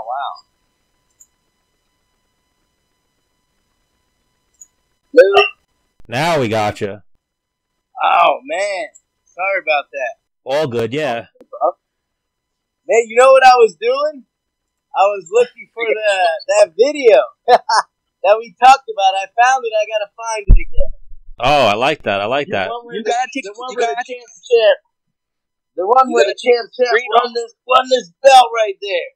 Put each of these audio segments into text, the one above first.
wow. Now we got you. Oh, man. Sorry about that. All good, yeah. Man, you know what I was doing? I was looking for that video that we talked about. I found it. I got to find it again. Oh, I like that. I like that. The one where the champ won this belt right there.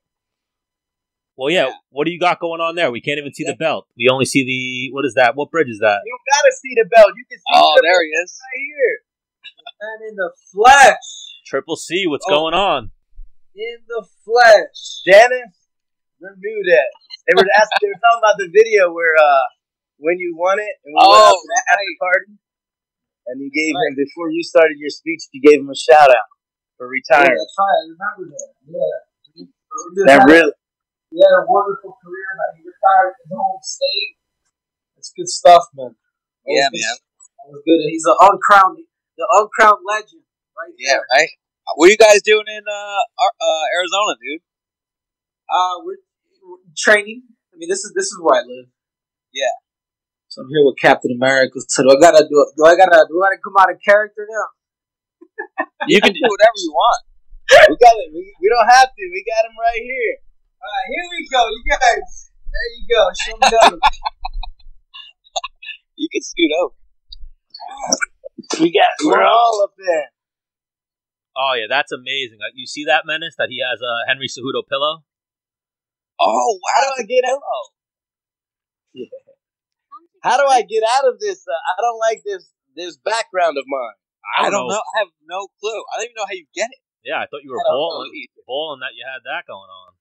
Well, yeah. What do you got going on there? We can't even see the belt. We only see the, what is that? What bridge is that? You don't gotta see the belt. You can see the there he is. right here. And in the flesh. Triple C, what's going on? In the flesh. Dennis Bermudez. They were talking about the video where when you won it and we went out to the after party and you gave him, before you started your speech, you gave him a shout out for retiring. Yeah, that's right. I remember that. Yeah. That really. He had a wonderful career, man. He retired in his home state. It's good stuff, man. Man. That was good. He's the uncrowned legend, right there. Yeah, right. What are you guys doing in Arizona, dude? We're training. I mean, this is where I live. Yeah. So I'm here with Captain America. So do I gotta come out of character now? You can do whatever you want. We got it. We don't have to. We got him right here. All right, here we go, you guys. There you go. Show me that. You can scoot over. We're all up there. Oh, yeah, that's amazing. You see that, Menace, that he has a Henry Cejudo pillow? Oh, wow. How do I get out? Yeah. How do I get out of this? I don't like this background of mine. I don't know. I have no clue. I don't even know how you get it. Yeah, I thought you were balling that you had that going on.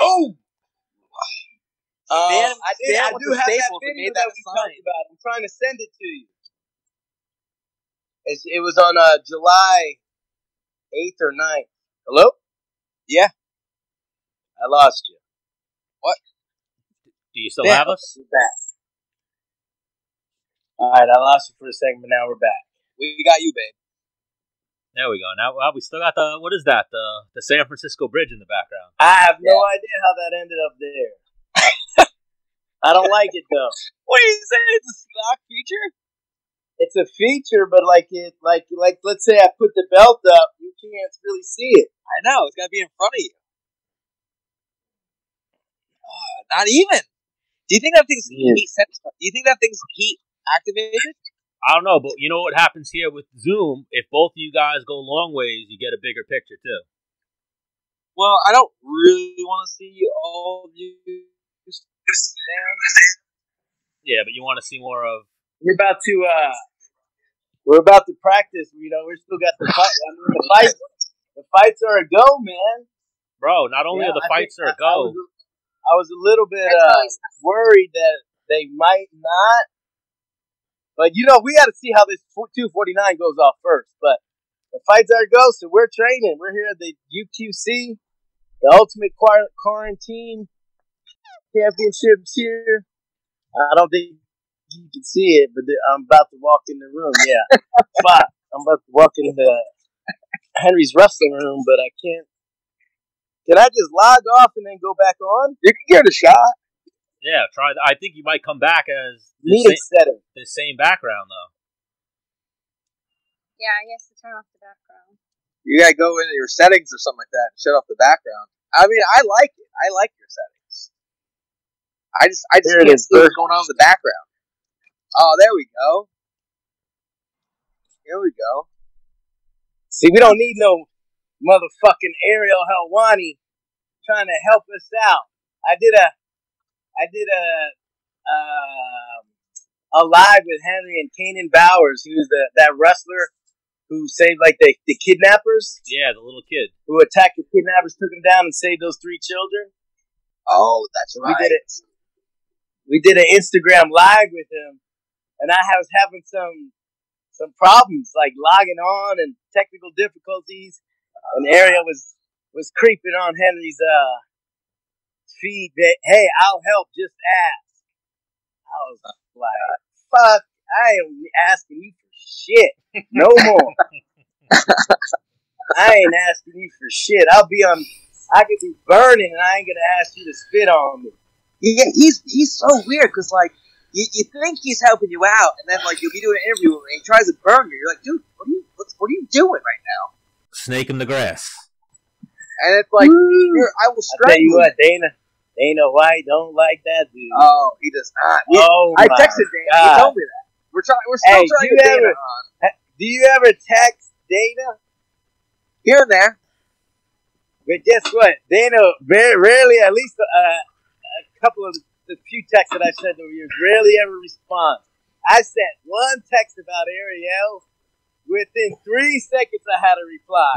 Oh! I do have that video that we talked about. I'm trying to send it to you. It was on July 8th or 9th. Hello? Yeah. I lost you. What? Do you still have us? We're back. All right, I lost you for a second, but now we're back. We got you, babe. There we go. Now we still got what is that? The San Francisco Bridge in the background. I have no idea how that ended up there. I don't like it though. What are you saying? It's a stock feature? It's a feature, but like let's say I put the belt up, you can't really see it. I know, it's gotta be in front of you. Not even. Do you think that thing's heat sensitive? Do you think that thing's heat activated? I don't know, but you know what happens here with Zoom? If both of you guys go long ways, you get a bigger picture too. Well, I don't really want to see all of you. Yeah, but you want to see more of. We're about to practice. You know, we're still got the fight. I mean, the fights are a go, man. Bro, not only are the fights a go. I was a little bit worried that they might not. But, you know, we got to see how this 249 goes off first. But the fights are a go, so we're training. We're here at the UQC, the Ultimate Quarantine Championships here. I don't think you can see it, but I'm about to walk in the room. Yeah. I'm about to walk into Henry's wrestling room, but I can't. Can I just log off and then go back on? You can give it a shot. Yeah, try. I think you might come back as the same background, though. Yeah, I guess to turn off the background. You gotta go into your settings or something like that and shut off the background. I mean, I like it. I like your settings. I just can't see what's going on in the background. Oh, there we go. Here we go. See, we don't need no motherfucking Ariel Helwani trying to help us out. I did a live with Henry and Kanan Bowers. He was that wrestler who saved like the kidnappers. Yeah, the little kid who attacked the kidnappers, took them down, and saved those 3 children. Oh, that's right. We did an Instagram live with him, and I was having some problems like logging on and technical difficulties, and Ariel was creeping on Henry's feed. Hey, I'll help. Just ask. I was like, fuck, I ain't asking you for shit. No more. I ain't asking you for shit. I'll be on I could be burning, and I ain't gonna ask you to spit on me. Yeah, he's so weird because like you think he's helping you out, and then like you'll be doing an interview and he tries to burn you. You're like, dude, what are you doing right now? Snake in the grass. And it's like, I will strangle you. I'll tell you what, Dana White don't like that dude. Oh, he does not. I texted Dana. God. He told me that. We're still trying to get Dana on. Do you ever text Dana? Here and there. But guess what? Dana very rarely, at least a couple of the few texts that I sent over here, rarely ever responds. I sent one text about Ariel. Within 3 seconds, I had a reply.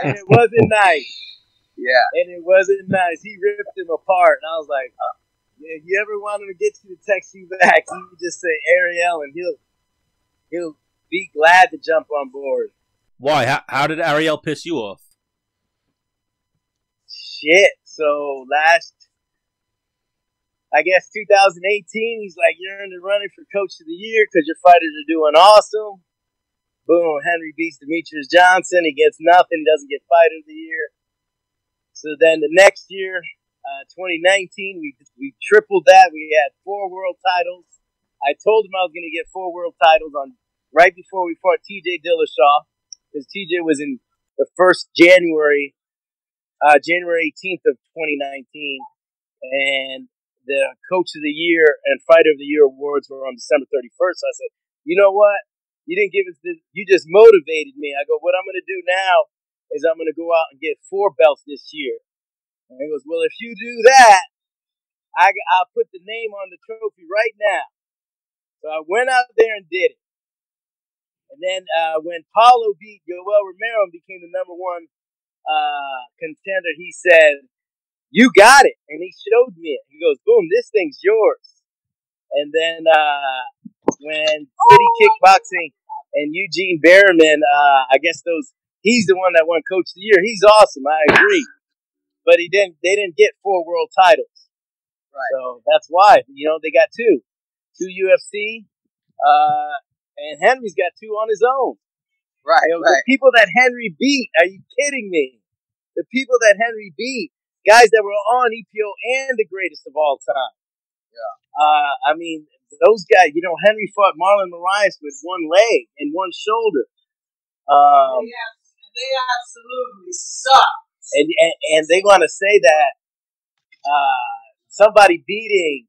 And it wasn't nice. Yeah. And it wasn't nice. He ripped him apart. And I was like, if you ever want him to get you to text you back, you just say Ariel, and he'll be glad to jump on board. Why? How did Ariel piss you off? Shit. So I guess 2018, he's like, you're in the running for Coach of the Year because your fighters are doing awesome. Boom, Henry beats Demetrius Johnson. He gets nothing. He doesn't get Fighter of the Year. So then the next year, 2019, we tripled that. We had 4 world titles. I told him I was going to get 4 world titles right before we fought TJ Dillashaw, because TJ was in the first January 18th of 2019, and the Coach of the Year and Fighter of the Year awards were on December 31st. So I said, you know what? You didn't give us this. You just motivated me. I go, what I'm going to do now is I'm going to go out and get 4 belts this year. And he goes, well, if you do that, I'll put the name on the trophy right now. So I went out there and did it. And then when Paulo beat Yoel Romero and became the number 1 contender, he said, you got it. And he showed me it. He goes, boom, this thing's yours. And then when City Kickboxing and Eugene Berriman, I guess he's the one that won Coach of the Year. He's awesome, I agree. But they didn't get 4 world titles. Right. So that's why, they got 2 UFC, and Henry's got 2 on his own. Right, right. The people that Henry beat, are you kidding me? The people that Henry beat, guys that were on EPO and the greatest of all time. Yeah. I mean, those guys, Henry fought Marlon Moraes with 1 leg and 1 shoulder. They absolutely suck. And they want to say that somebody beating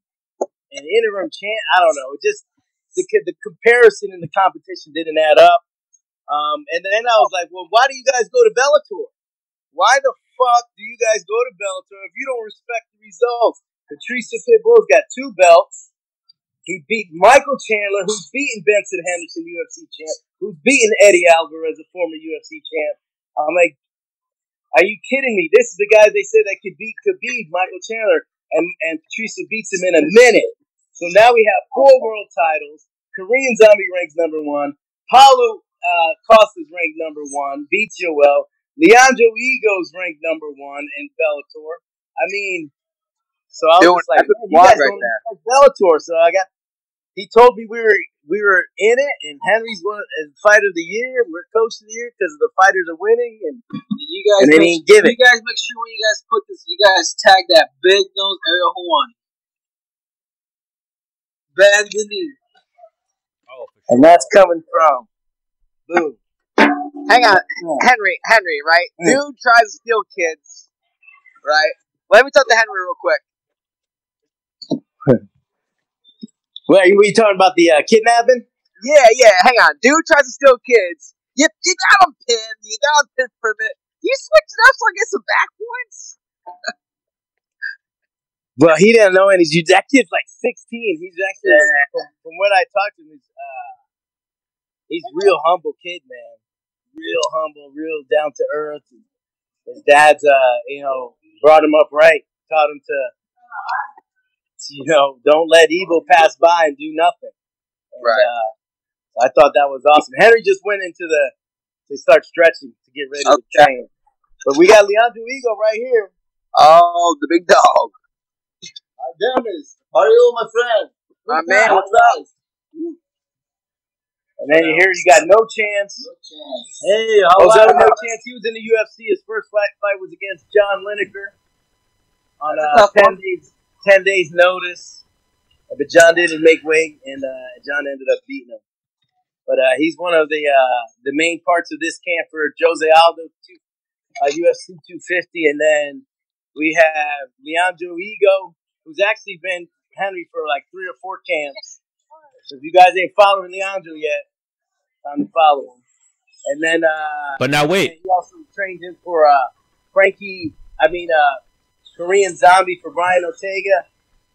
an interim champ, I don't know. Just the comparison in the competition didn't add up. And then I was like, well, why do you guys go to Bellator? Why the fuck do you guys go to Bellator if you don't respect the results? Patrice Pitbull's got 2 belts. He beat Michael Chandler, who's beaten Benson Henderson, UFC champ, who's beaten Eddie Alvarez, a former UFC champ. I'm like, are you kidding me? This is the guy they said that could beat Khabib, Michael Chandler, and Patrice beats him in a minute. So now we have 4 world titles. Korean Zombie ranks number 1. Paulo Costa's ranked number 1, beats Yoel. Leandro Higo's ranked number 1 in Bellator. I mean, so I was just like, you guys don't respect Bellator. So he told me we were in it, and Henry's Fighter of the Year. We're Coach of the Year because the fighters are winning, and you guys they didn't give it. You guys make sure when you guys put this, you guys tag that big nose Ariel Helwani. Bend the knee. Oh, for sure. And that's coming from boom. Hang on, Henry, right? Dude tries to steal kids, right? Let me talk to Henry real quick. Wait, are you talking about the kidnapping? Yeah. Hang on. Dude tries to steal kids. You got him pinned. You got him pinned for a minute. You switch it up so I get some back points? Well, he didn't know any. That kid's like 16. He's actually, from what I talked to him, he's a real humble kid, man. Real humble, real down to earth. His dad's, brought him up right. Taught him to, don't let evil pass by and do nothing. And, right. I thought that was awesome. Henry just went to start stretching to get ready to train. But we got Leandro Higo right here. Oh, the big dog. Hi, Dennis. How are you, my friend? My man, what's up? And then here you got No Chance. No chance. Hey, Jose No Chance. He was in the UFC. His first fight was against John Lineker on 10 days notice. But John didn't make weight, and John ended up beating him. But he's one of the main parts of this camp for Jose Aldo, UFC 250. And then we have Leandro Higo, who's actually been Henry for like 3 or 4 camps. So if you guys ain't following Leandro yet, time to follow him. And then, but now wait, he also trained him for Korean Zombie for Brian Ortega,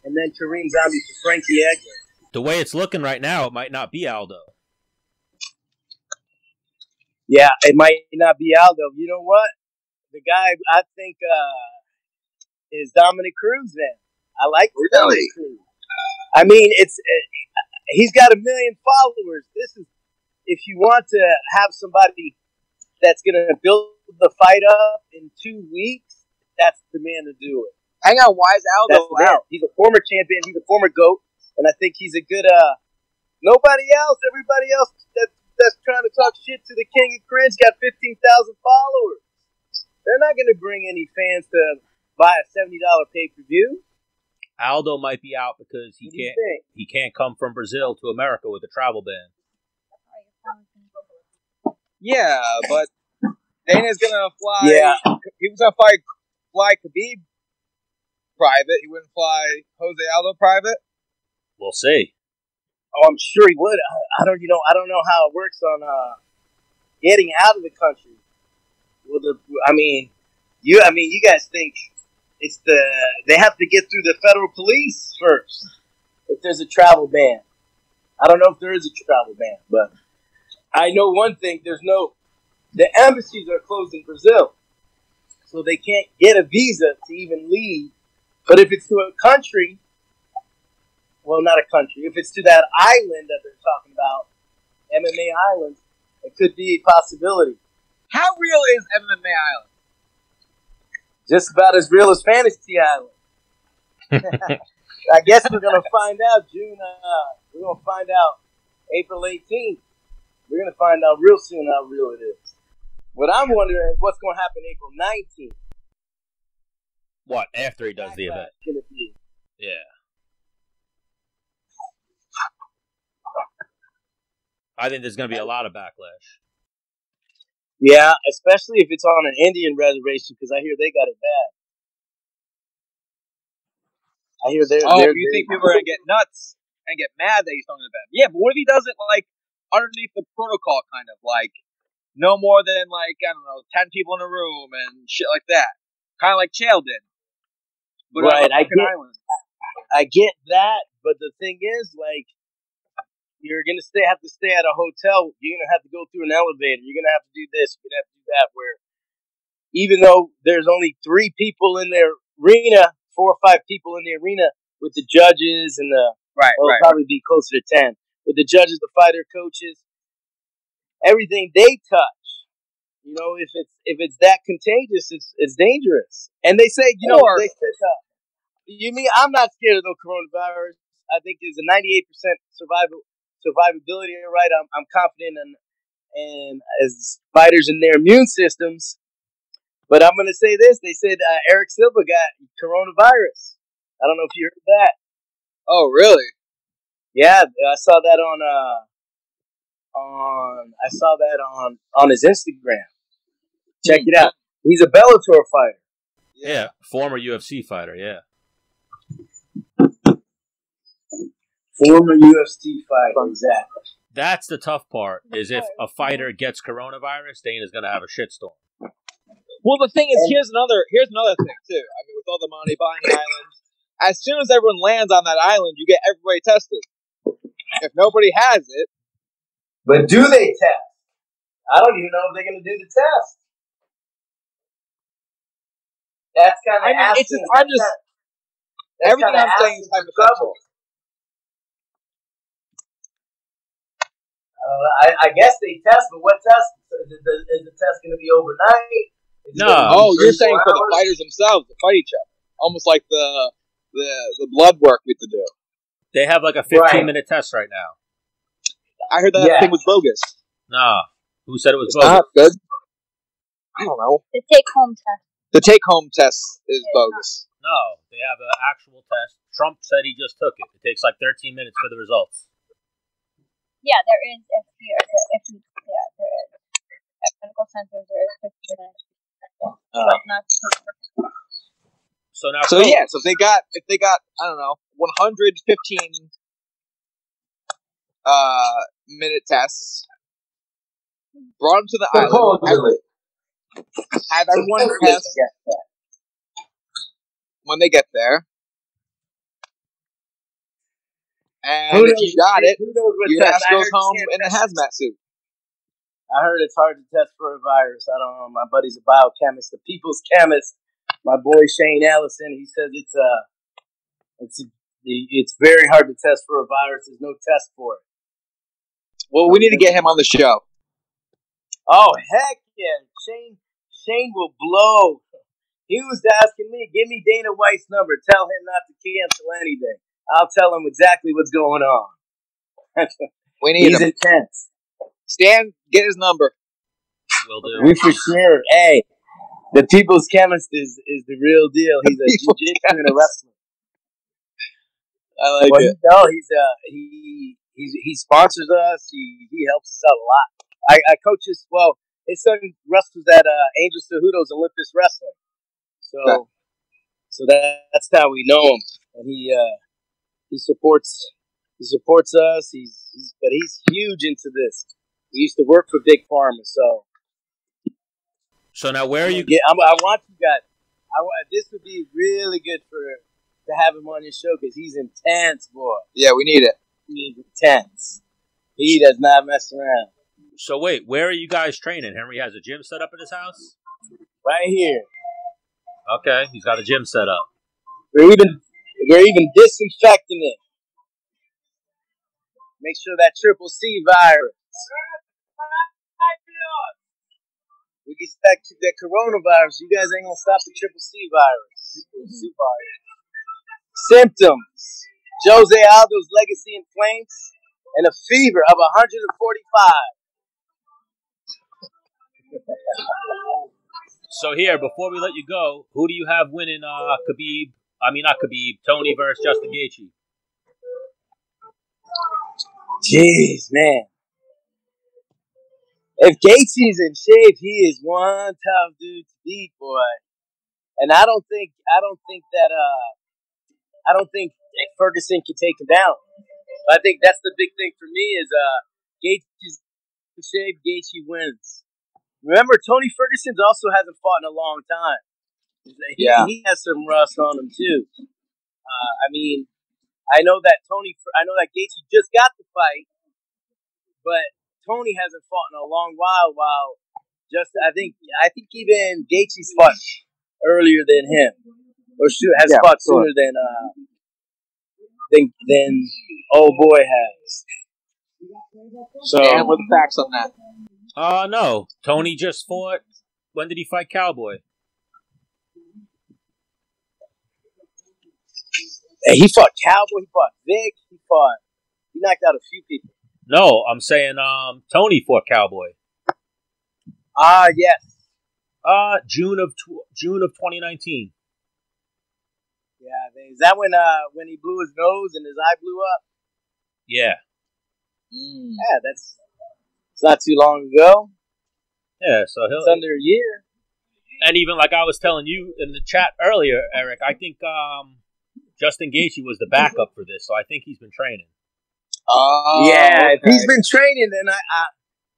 and then Korean Zombie for Frankie Edgar. The way it's looking right now, it might not be Aldo. Yeah, it might not be Aldo. You know what? The guy I think is Dominick Cruz. Then I like Dominick Cruz. I mean, he's got 1 million followers. This is if you want to have somebody that's going to build the fight up in 2 weeks. That's the man to do it. Hang on, why is Aldo out? He's a former champion. He's a former GOAT, and I think he's a good. Nobody else. Everybody else that's trying to talk shit to the King of Cringe got 15,000 followers. They're not going to bring any fans to buy a $70 pay-per-view. Aldo might be out because he can't come from Brazil to America with a travel ban. Yeah, but Dana's gonna fly. Yeah. He was gonna fly Khabib private. He wouldn't fly Jose Aldo private. We'll see. Oh, I'm sure he would. I don't know how it works on getting out of the country. Well, you guys think it's they have to get through the federal police first if there's a travel ban. I don't know if there is a travel ban, but I know one thing: the embassies are closed in Brazil, so they can't get a visa to even leave. But if it's to a country. Well, not a country. If it's to that island that they're talking about, MMA Island, it could be a possibility. How real is MMA Island? Just about as real as Fantasy Island. I guess we're going to find out June. We're going to find out April 18th. We're going to find out real soon how real it is. What I'm wondering is what's going to happen April 19th. What, after he does the event? Yeah. I think there's going to be a lot of backlash. Yeah, especially if it's on an Indian reservation, because I hear they got it bad. I hear they're. You think people are going to get nuts and get mad that he's throwing the bed? Yeah, but what if he does it like underneath the protocol, kind of like no more than 10 people in a room and shit like that, kind of like Chael did. But right, I get that, but the thing is, you're going to have to stay at a hotel. You're going to have to go through an elevator. You're going to have to do this. You're going to have to do that. Where even though there's only 3 people in their arena, 4 or 5 people in the arena with the judges and it'll probably be closer to 10 with the judges, the fighter coaches, everything they touch. If it's that contagious, it's dangerous. And they say, they said, I'm not scared of the coronavirus. I think there's a 98% survivability, right? I'm confident in as fighters in their immune systems. But I'm going to say this. They said Eric Silva got coronavirus. I don't know if you heard that. Oh, really? Yeah, I saw that on his Instagram. Check it out. He's a Bellator fighter. Yeah, former UFC fighter, yeah. Former UFC fighter, exactly. That's the tough part, is if a fighter gets coronavirus, Dana's going to have a shitstorm. Well, the thing is, here's another thing, too. I mean, with all the money buying islands, as soon as everyone lands on that island, you get everybody tested. If nobody has it... But do they test? I don't even know if they're going to do the test. That's kind of everything I'm saying is hypothetical. I guess they test, but what test? Is the test going to be overnight? You're saying for the fighters themselves to fight each other, almost like the blood work we have to do. They have like a 15-minute test right now. I heard that thing was bogus. Nah. Who said it was It's bogus? not good. I don't know. The take-home test. The take-home test is bogus. No, they have an actual test. Trump said he just took it. It takes like 13 minutes for the results. Yeah, there is. There is. At medical centers, there is 15 minutes. But not. So now, so if they got I don't know 115 minute tests, brought them to the island, have everyone test when they get there, and if you got it, your ass goes home in a hazmat suit. I heard it's hard to test for a virus. I don't know. My buddy's a biochemist, a people's chemist. My boy Shane Ellison, he says it's very hard to test for a virus. There's no test for it. Well, we need to get him on the show. Oh heck yeah, Shane will blow. He was asking me, give me Dana White's number. Tell him not to cancel anything. I'll tell him exactly what's going on. We need He's him. Intense. Stan, get his number. Will do. We for sure. Hey, the people's chemist is the real deal. He's a jiu-jitsu and a wrestler. I like it. No, he sponsors us. He helps us out a lot. I coach his. Well, his son wrestles at Angel Cejudo's Olympus Wrestling. So that's how we know him, and he supports us. But he's huge into this. He used to work for Big Pharma, so. So now, where are you? I want you guys. This would be really good to have him on your show because he's intense, boy. Yeah, we need it. He's intense. He does not mess around. So wait, where are you guys training? Henry has a gym set up at his house? Right here. Okay, he's got a gym set up. We're even disinfecting it. Make sure that triple C virus. We get back to that coronavirus. You guys ain't gonna stop the triple C virus. Symptoms: Jose Aldo's legacy in flames and a fever of 145. So here, before we let you go, who do you have winning Tony versus Justin Gaethje? Jeez, man. If Gaethje's in shape, he is one tough dude to beat, boy. And I don't think Ferguson can take him down. I think that's the big thing for me is Gaethje's in shape, Gaethje wins. Remember, Tony Ferguson also hasn't fought in a long time. He has some rust on him too. I know that Gaethje just got the fight, but Tony hasn't fought in a long while. While I think even Gaethje's fought earlier than him, or fought sooner than old boy has. So, and what are the facts on that? No. Tony just fought. When did he fight Cowboy? He fought Cowboy. He fought Vic. He knocked out a few people. No, I'm saying Tony fought Cowboy. Yes. June of 2019. Yeah, is that when he blew his nose and his eye blew up? Yeah. Yeah, it's not too long ago. Yeah, so it's under a year. And even like I was telling you in the chat earlier, Eric, I think Justin Gaethje was the backup for this, so I think he's been training. Yeah, if he's been training, then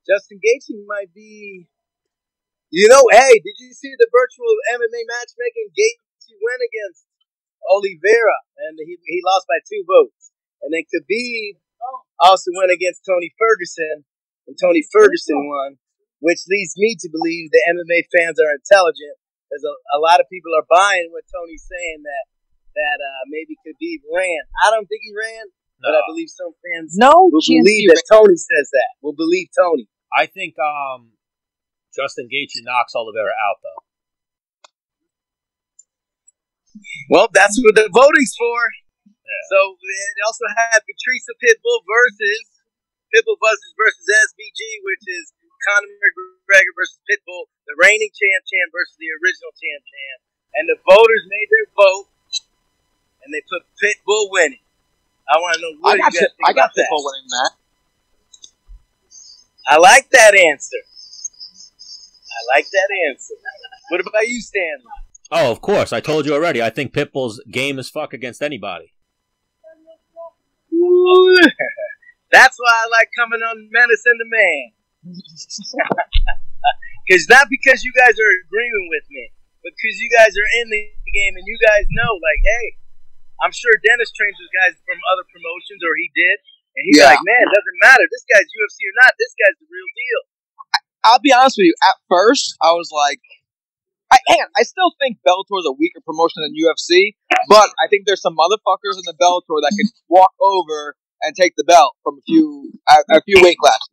Justin Gaethje might be. Hey, did you see the virtual MMA matchmaking? Gaethje went against Oliveira, and he lost by 2 votes. And then Khabib also went against Tony Ferguson, and Tony Ferguson won, which leads me to believe the MMA fans are intelligent. There's a lot of people are buying what Tony's saying that maybe Khabib ran. I don't think he ran, but I believe some fans will believe that Tony says that. Will believe Tony. I think Justin Gaethje knocks Oliveira out, though. Well, that's what the voting's for. Yeah. So it also had Patricia Pitbull versus Pitbull versus SBG, which is Conor McGregor versus Pitbull, the reigning champ versus the original champ. And the voters made their vote, and they put Pitbull winning. I want to know what you guys think I got about that. Pitbull winning that. I like that answer. What about you, Stanley? Oh, of course. I told you already. I think Pitbull's game as fuck against anybody. That's why I like coming on Menace and the Man. Because not because you guys are agreeing with me, but because you guys are in the game and you guys know, like, hey, I'm sure Dennis trains with guys from other promotions, or he did, and he's like, man, it doesn't matter. This guy's UFC or not. This guy's the real deal. I'll be honest with you. At first, I was like, I still think Bellator is a weaker promotion than UFC, but I think there's some motherfuckers in the Bellator that can walk over and take the belt from a few weight classes.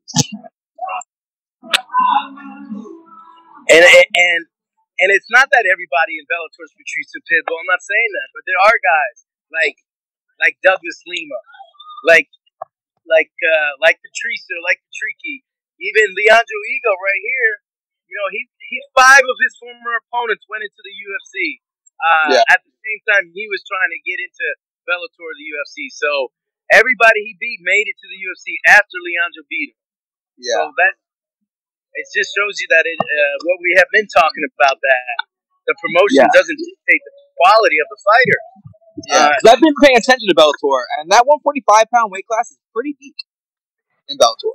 And it's not that everybody in Bellator is Patrice Pitbull. I'm not saying that, but there are guys like Douglas Lima, like Patrice, like Patricky, even Leandro Higo right here. You know, he's 5 of his former opponents went into the UFC. At the same time, he was trying to get into Bellator, the UFC. So everybody he beat made it to the UFC after Leandro beat him. Yeah. So that it just shows you that what we have been talking about, that the promotion doesn't dictate the quality of the fighter. Yeah, I've been paying attention to Bellator, and that 145-pound weight class is pretty deep in Bellator.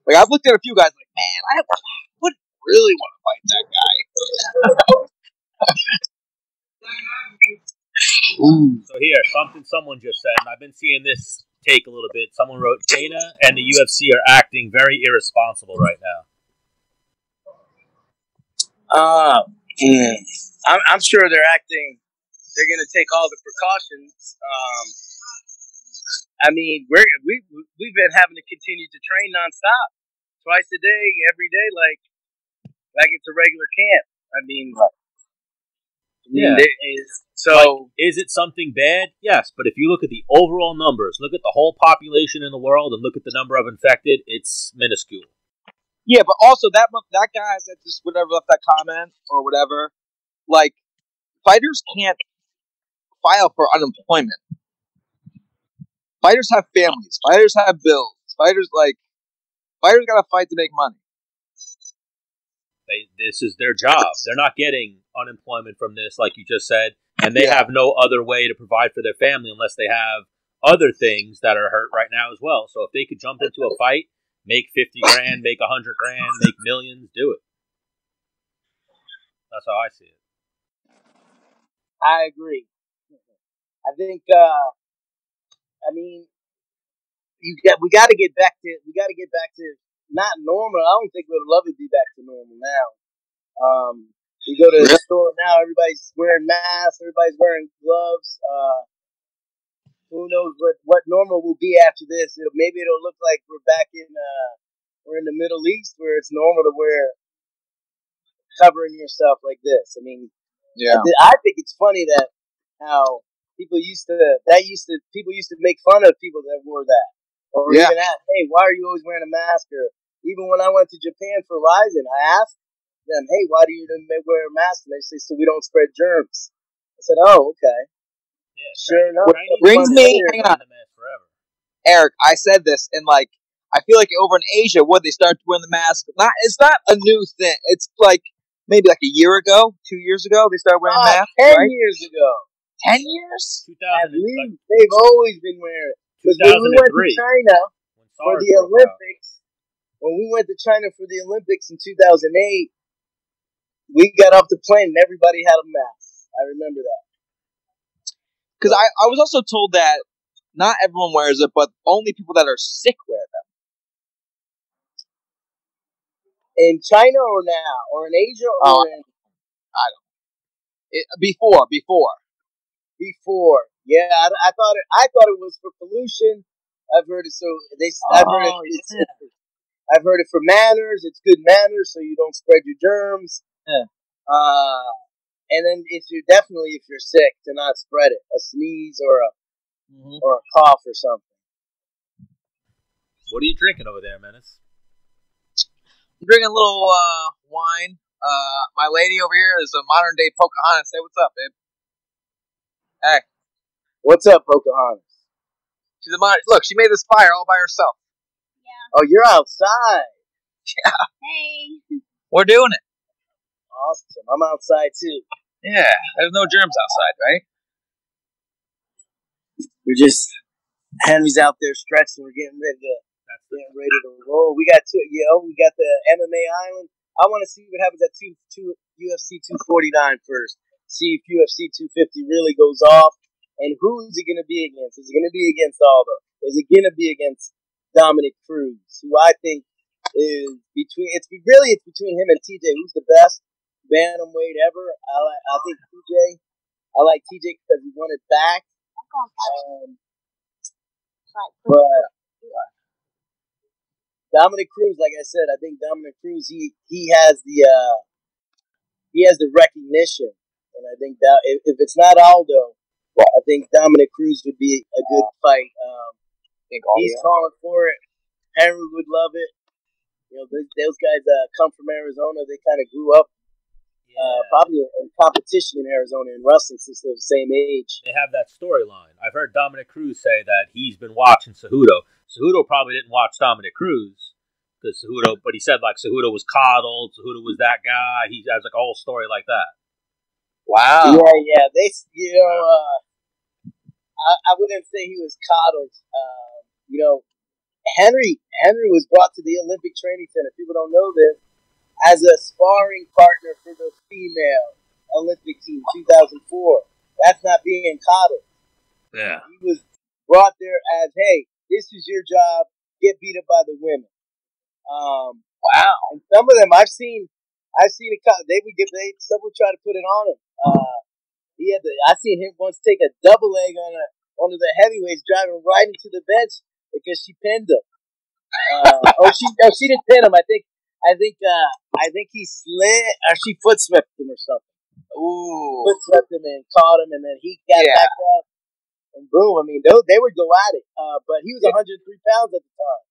Like, I've looked at a few guys like, man, I would really want to fight that guy. So here, something someone just said, and I've been seeing this take a little bit. Someone wrote, Dana and the UFC are acting very irresponsible right now. I'm sure they're acting. They're going to take all the precautions. I mean, we've been having to continue to train nonstop, twice a day, every day, like it's a regular camp. I mean, is it something bad? Yes, but if you look at the overall numbers, look at the whole population in the world, and look at the number of infected, it's minuscule. Yeah, but also that guy that just whatever left that comment or whatever, like, fighters can't file for unemployment. Fighters have families. Fighters have bills. Fighters gotta fight to make money. This is their job. They're not getting unemployment from this, like you just said, and they have no other way to provide for their family unless they have other things that are hurt right now as well. So if they could jump into a fight, make 50 grand, make 100 grand, make millions, do it. That's how I see it. I agree. I think, we got to get back to not normal. I don't think we'd love to be back to normal now. You go to the store now, everybody's wearing masks, everybody's wearing gloves. Who knows what normal will be after this? Maybe it'll look like we're back we're in the Middle East where it's normal to wear covering yourself like this. I mean, I think it's funny that how people used to make fun of people that wore that, or even ask, hey, why are you always wearing a mask? Or even when I went to Japan for Rising, I asked them, hey, why do you wear a mask? And they say, so we don't spread germs. I said, oh, okay. Yeah, sure enough. Brings me, hang on, Eric, I said this, and like, I feel like over in Asia, they started wearing the mask. It's not a new thing. It's like maybe like a year ago, 2 years ago, they started wearing masks. 10 years ago. 10 years? 2000. At least they've always been wearing it. Because when we went to China for the Olympics, in 2008, we got off the plane and everybody had a mask. I remember that. Because I was also told that not everyone wears it, but only people that are sick wear them. In China or now? Or in Asia or in... I don't know. Before. Yeah, I thought it was for pollution. I've heard it I've heard it for manners. It's good manners, so you don't spread your germs. Yeah. And then if you're sick, to not spread it, a sneeze or a cough or something. What are you drinking over there, Menace? I'm drinking a little wine. My lady over here is a modern day Pocahontas. Say what's up, babe. Hey. What's up, Pocahontas? She's a modern. Look, she made this fire all by herself. Yeah. Oh, you're outside. Yeah. Hey. We're doing it. Awesome. I'm outside too. Yeah. There's no germs outside, right? We're just Henry's out there stretching. We're getting ready to roll. We got we got the MMA Island. I want to see what happens at UFC 249 first. See if UFC 250 really goes off, and who's it going to be against? Is it going to be against Aldo? Is it going to be against Dominick Cruz, who I think is between him and TJ. Who's the best bantamweight ever? I think TJ. I like TJ because he won it back. But Dominick Cruz, like I said, I think Dominick Cruz he has the recognition, and I think that if it's not Aldo, I think Dominick Cruz would be a good fight. He's calling for it. Henry would love it. You know, those guys come from Arizona. They kind of grew up probably in competition in Arizona in wrestling since they're the same age. They have that storyline. I've heard Dominick Cruz say that he's been watching Cejudo. Cejudo probably didn't watch Dominick Cruz but he said like Cejudo was coddled. Cejudo was that guy. He has like a whole story like that. Wow. Yeah. They, I wouldn't say he was coddled. Henry was brought to the Olympic Training Center. People don't know this. As a sparring partner for the female Olympic team, 2004. That's not being coddled. Yeah. He was brought there as, hey, this is your job. Get beat up by the women. Wow. And some of them I've seen some would try to put it on him. I seen him once take a double leg on one of the heavyweights, driving right into the bench because she pinned him. She didn't pin him. I think he slid, or she foot swept him or something. Ooh. Foot swept him and caught him, and then he got back up, and boom. I mean, they would go at it. But he was 103 pounds at the time.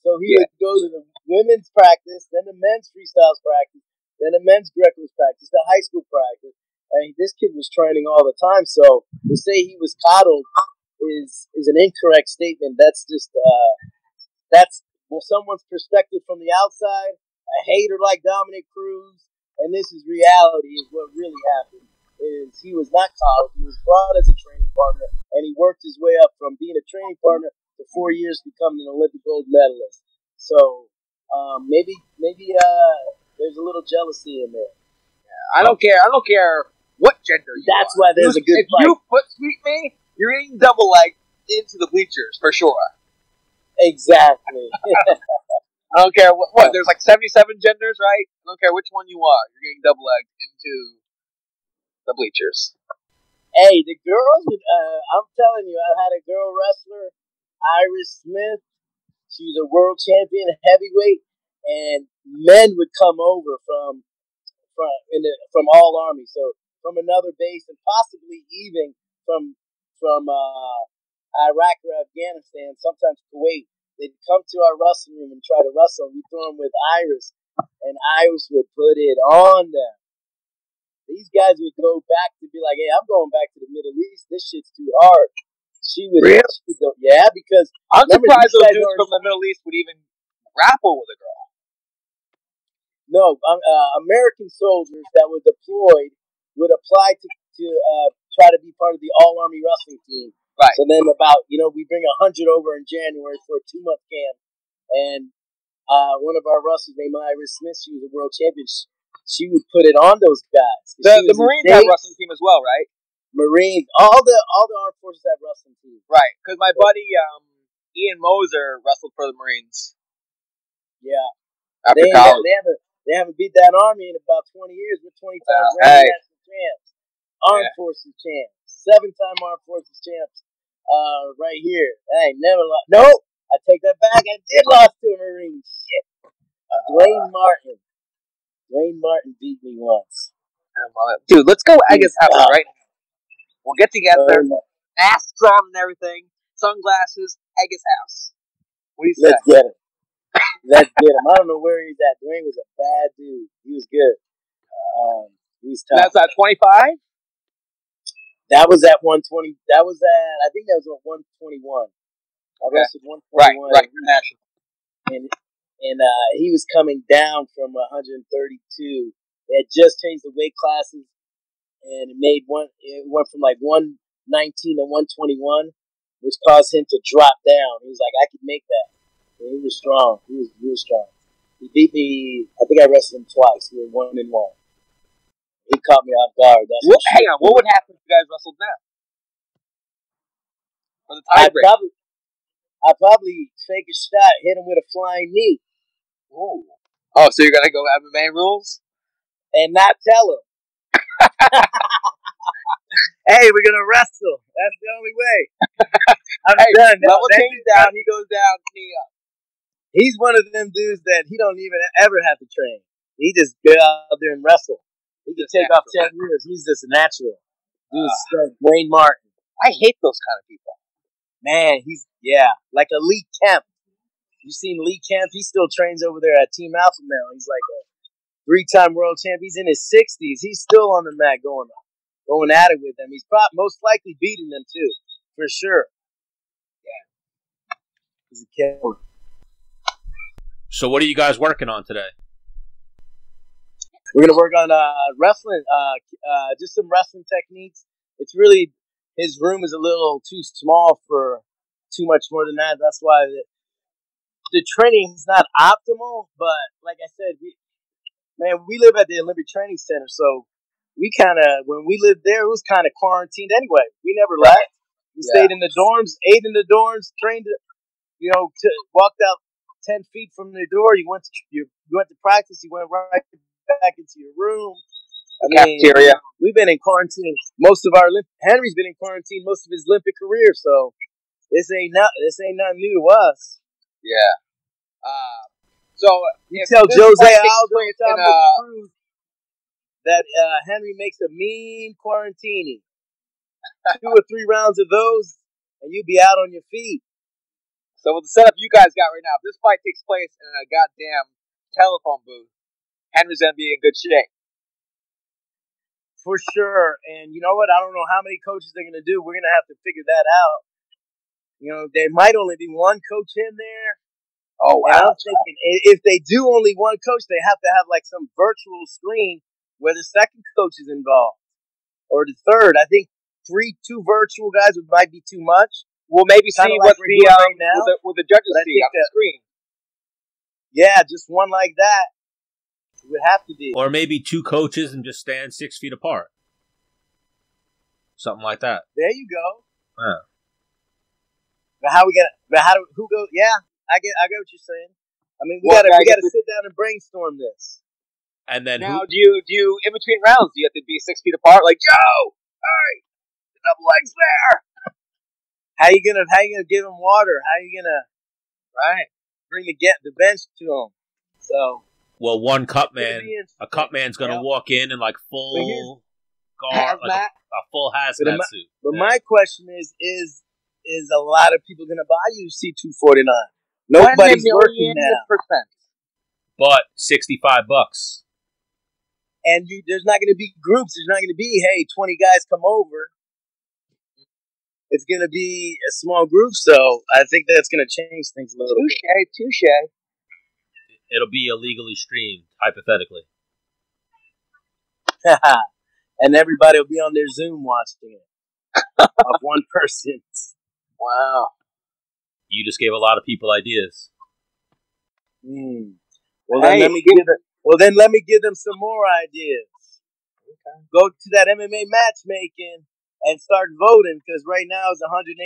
So he would go to the women's practice, then the men's freestyles practice, then the men's Greco's practice, the high school practice. And this kid was training all the time. So to say he was coddled is an incorrect statement. That's just someone's perspective from the outside. A hater like Dominick Cruz, and this is reality. Is what really happened. Is he was not coddled. He was brought as a training partner, and he worked his way up from being a training partner to 4 years becoming an Olympic gold medalist. So maybe there's a little jealousy in there. I don't care what gender you That's are. why there's a good fight. If you foot sweep me, you're getting double leg into the bleachers for sure. Exactly. I don't care what. There's like 77 genders, right? I don't care which one you are. You're getting double legged into the bleachers. Hey, the girls would. I'm telling you, I had a girl wrestler, Iris Smith. She was a world champion heavyweight, and men would come over from all army, so from another base, and possibly even from Iraq or Afghanistan, sometimes Kuwait. They'd come to our wrestling room and try to wrestle. We throw them with Iris, and Iris would put it on them. These guys would go back to be like, hey, I'm going back to the Middle East. This shit's too hard. She would go, yeah, because I'm surprised those dudes from the Middle East would even grapple with a girl. No, American soldiers that were deployed would apply to try to be part of the all-army wrestling team. Right. So then we bring 100 over in January for a 2-month camp. And one of our wrestlers named Iris Smith, she was a world champion. She would put it on those guys. The Marines have a wrestling team as well, right? Marines. All the armed forces have wrestling teams. Right. Because my buddy Ian Moser wrestled for the Marines. Yeah. After college. They haven't beat that army in about 20 years. We're 20 times national champs. Armed forces champs. 7-time armed forces champs. Right here. I ain't never lost. Nope. I take that back. I did lost to a Marine. Shit. Dwayne Martin beat me once. Dude, let's go Egga's house right now. We'll get together. Masks on and everything. Sunglasses. Egga's house. What do you say? Let's get him. Let's get him. I don't know where he's at. Dwayne was a bad dude. He was good. He was tough. That's at 25? That was at 120. I think that was at 121. I wrestled 121. Right. International. And he was coming down from 132. They had just changed the weight classes, and it went from like 119 to 121, which caused him to drop down. He was like, I could make that. And he was strong. He was real strong. He beat me. I think I wrestled him twice. We were 1-1. He caught me off guard. Hang on. What would happen if you guys wrestled now? For the tiebreaker? I'd probably fake a shot, hit him with a flying knee. Ooh. Oh, so you're going to go MMA rules? And not tell him. Hey, we're going to wrestle. That's the only way. I'm done. Level change down. He goes down, knee up. He's one of them dudes that he don't even ever have to train. He just go out there and wrestle. He can take off 10 years. He's just a natural. Dude's Wayne Martin. I hate those kind of people. Man, like a Lee Kemp. You seen Lee Kemp? He still trains over there at Team Alpha Male. He's like a 3-time world champ. He's in his 60s. He's still on the mat going at it with them. He's most likely beating them too, for sure. Yeah, he's a killer. So, what are you guys working on today? We're gonna work on wrestling, just some wrestling techniques. It's really his room is a little too small for too much more than that. That's why the training is not optimal. But like I said, we live at the Olympic Training Center, so we when we lived there, it was kind of quarantined anyway. We never left. We stayed in the dorms, ate in the dorms, trained. Walked out 10 feet from the door. You went to practice. You went right back into your room. Cafeteria. We've been in quarantine. Henry's been in quarantine most of his Olympic career, so this ain't nothing new to us. Yeah. So you tell Jose Aldo and Dominick Cruz that Henry makes a mean quarantining. 2 or 3 rounds of those, and you'll be out on your feet. So with the setup you guys got right now, if this fight takes place in a goddamn telephone booth, Henry's going to be in good shape. For sure. And you know what? I don't know how many coaches they're going to do. We're going to have to figure that out. There might only be one coach in there. Oh, wow. And I'm thinking, if they do only one coach, they have to have like some virtual screen where the second coach is involved. Or the third. I think 2 virtual guys might be too much. We'll maybe see what the judges see on the screen. Yeah, just one like that. It would have to be. Or maybe 2 coaches and just stand 6 feet apart. Something like that. There you go. Yeah. But who goes? Yeah, I get what you're saying. I mean, we gotta sit down and brainstorm this. And then now, do you in between rounds? Do you have to be 6 feet apart? Like, yo, hey, the double legs there. How you gonna give him water? How you gonna bring the bench to him? So. Well, a cut man's gonna walk in like full guard, like a full hazmat suit. But my question is a lot of people gonna buy you C249? Nobody's working now. But $65. And there's not gonna be groups. There's not gonna be 20 guys come over. It's gonna be a small group, so I think that's gonna change things a little bit. Touche. It'll be illegally streamed, hypothetically. And everybody will be on their Zoom watching it. Of one person. Wow. You just gave a lot of people ideas. Well, then let me give them some more ideas. Okay. Go to that MMA matchmaking and start voting, because right now it's 185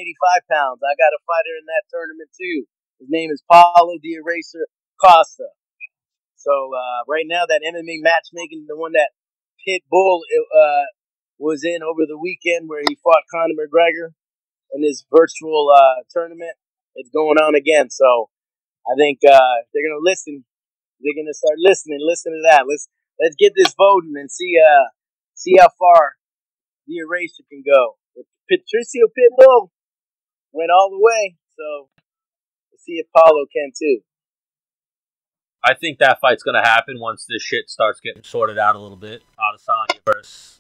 pounds. I got a fighter in that tournament too. His name is Paulo the Eraser Costa. So right now that MMA matchmaking, the one that Pitbull was in over the weekend where he fought Conor McGregor in his virtual tournament, it's going on again. So I think they're gonna listen. They're gonna start listening. Listen to that. Let's get this voting and see how far the Eraser can go. Patricio Pitbull went all the way. So see if Paulo can too. I think that fight's going to happen once this shit starts getting sorted out a little bit. Adesanya versus...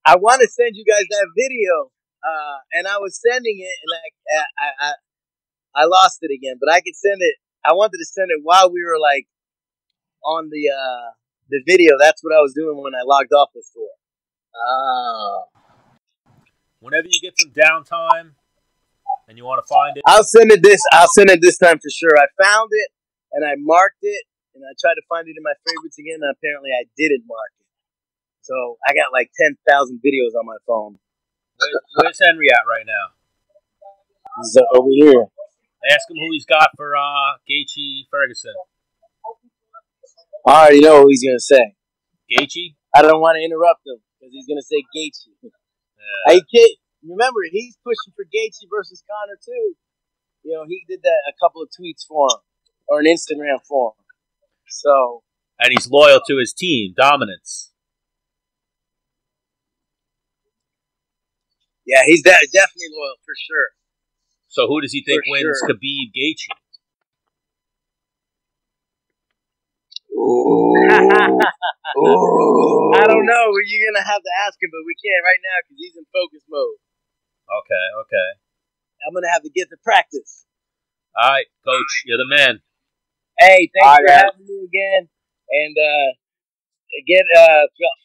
I want to send you guys that video, and I was sending it, and I lost it again. But I could send it. I wanted to send it while we were like on the video. That's what I was doing when I logged off before. Whenever you get some downtime and you want to find it, I'll send it this time for sure. I found it and I marked it, and I tried to find it in my favorites again, and apparently I didn't mark it. So I got like 10,000 videos on my phone. Where's Henry at right now? He's over here. Ask him who he's got for Gaethje Ferguson. I already know who he's gonna say. Gaethje? I don't want to interrupt him because he's gonna say Gaethje. Yeah. Hey kid, remember he's pushing for Gaethje versus Conor too. You know, he did that a couple of tweets for him or an Instagram for him. So, and he's loyal to his team, Dominance. Yeah, he's definitely loyal for sure. So who does he think For wins sure. Khabib Gaethje? Ooh. Ooh. I don't know. You're gonna have to ask him, but we can't right now because he's in focus mode. Okay. I'm gonna have to get to practice. All right, Coach, you're the man. Hey, thanks for having me again. And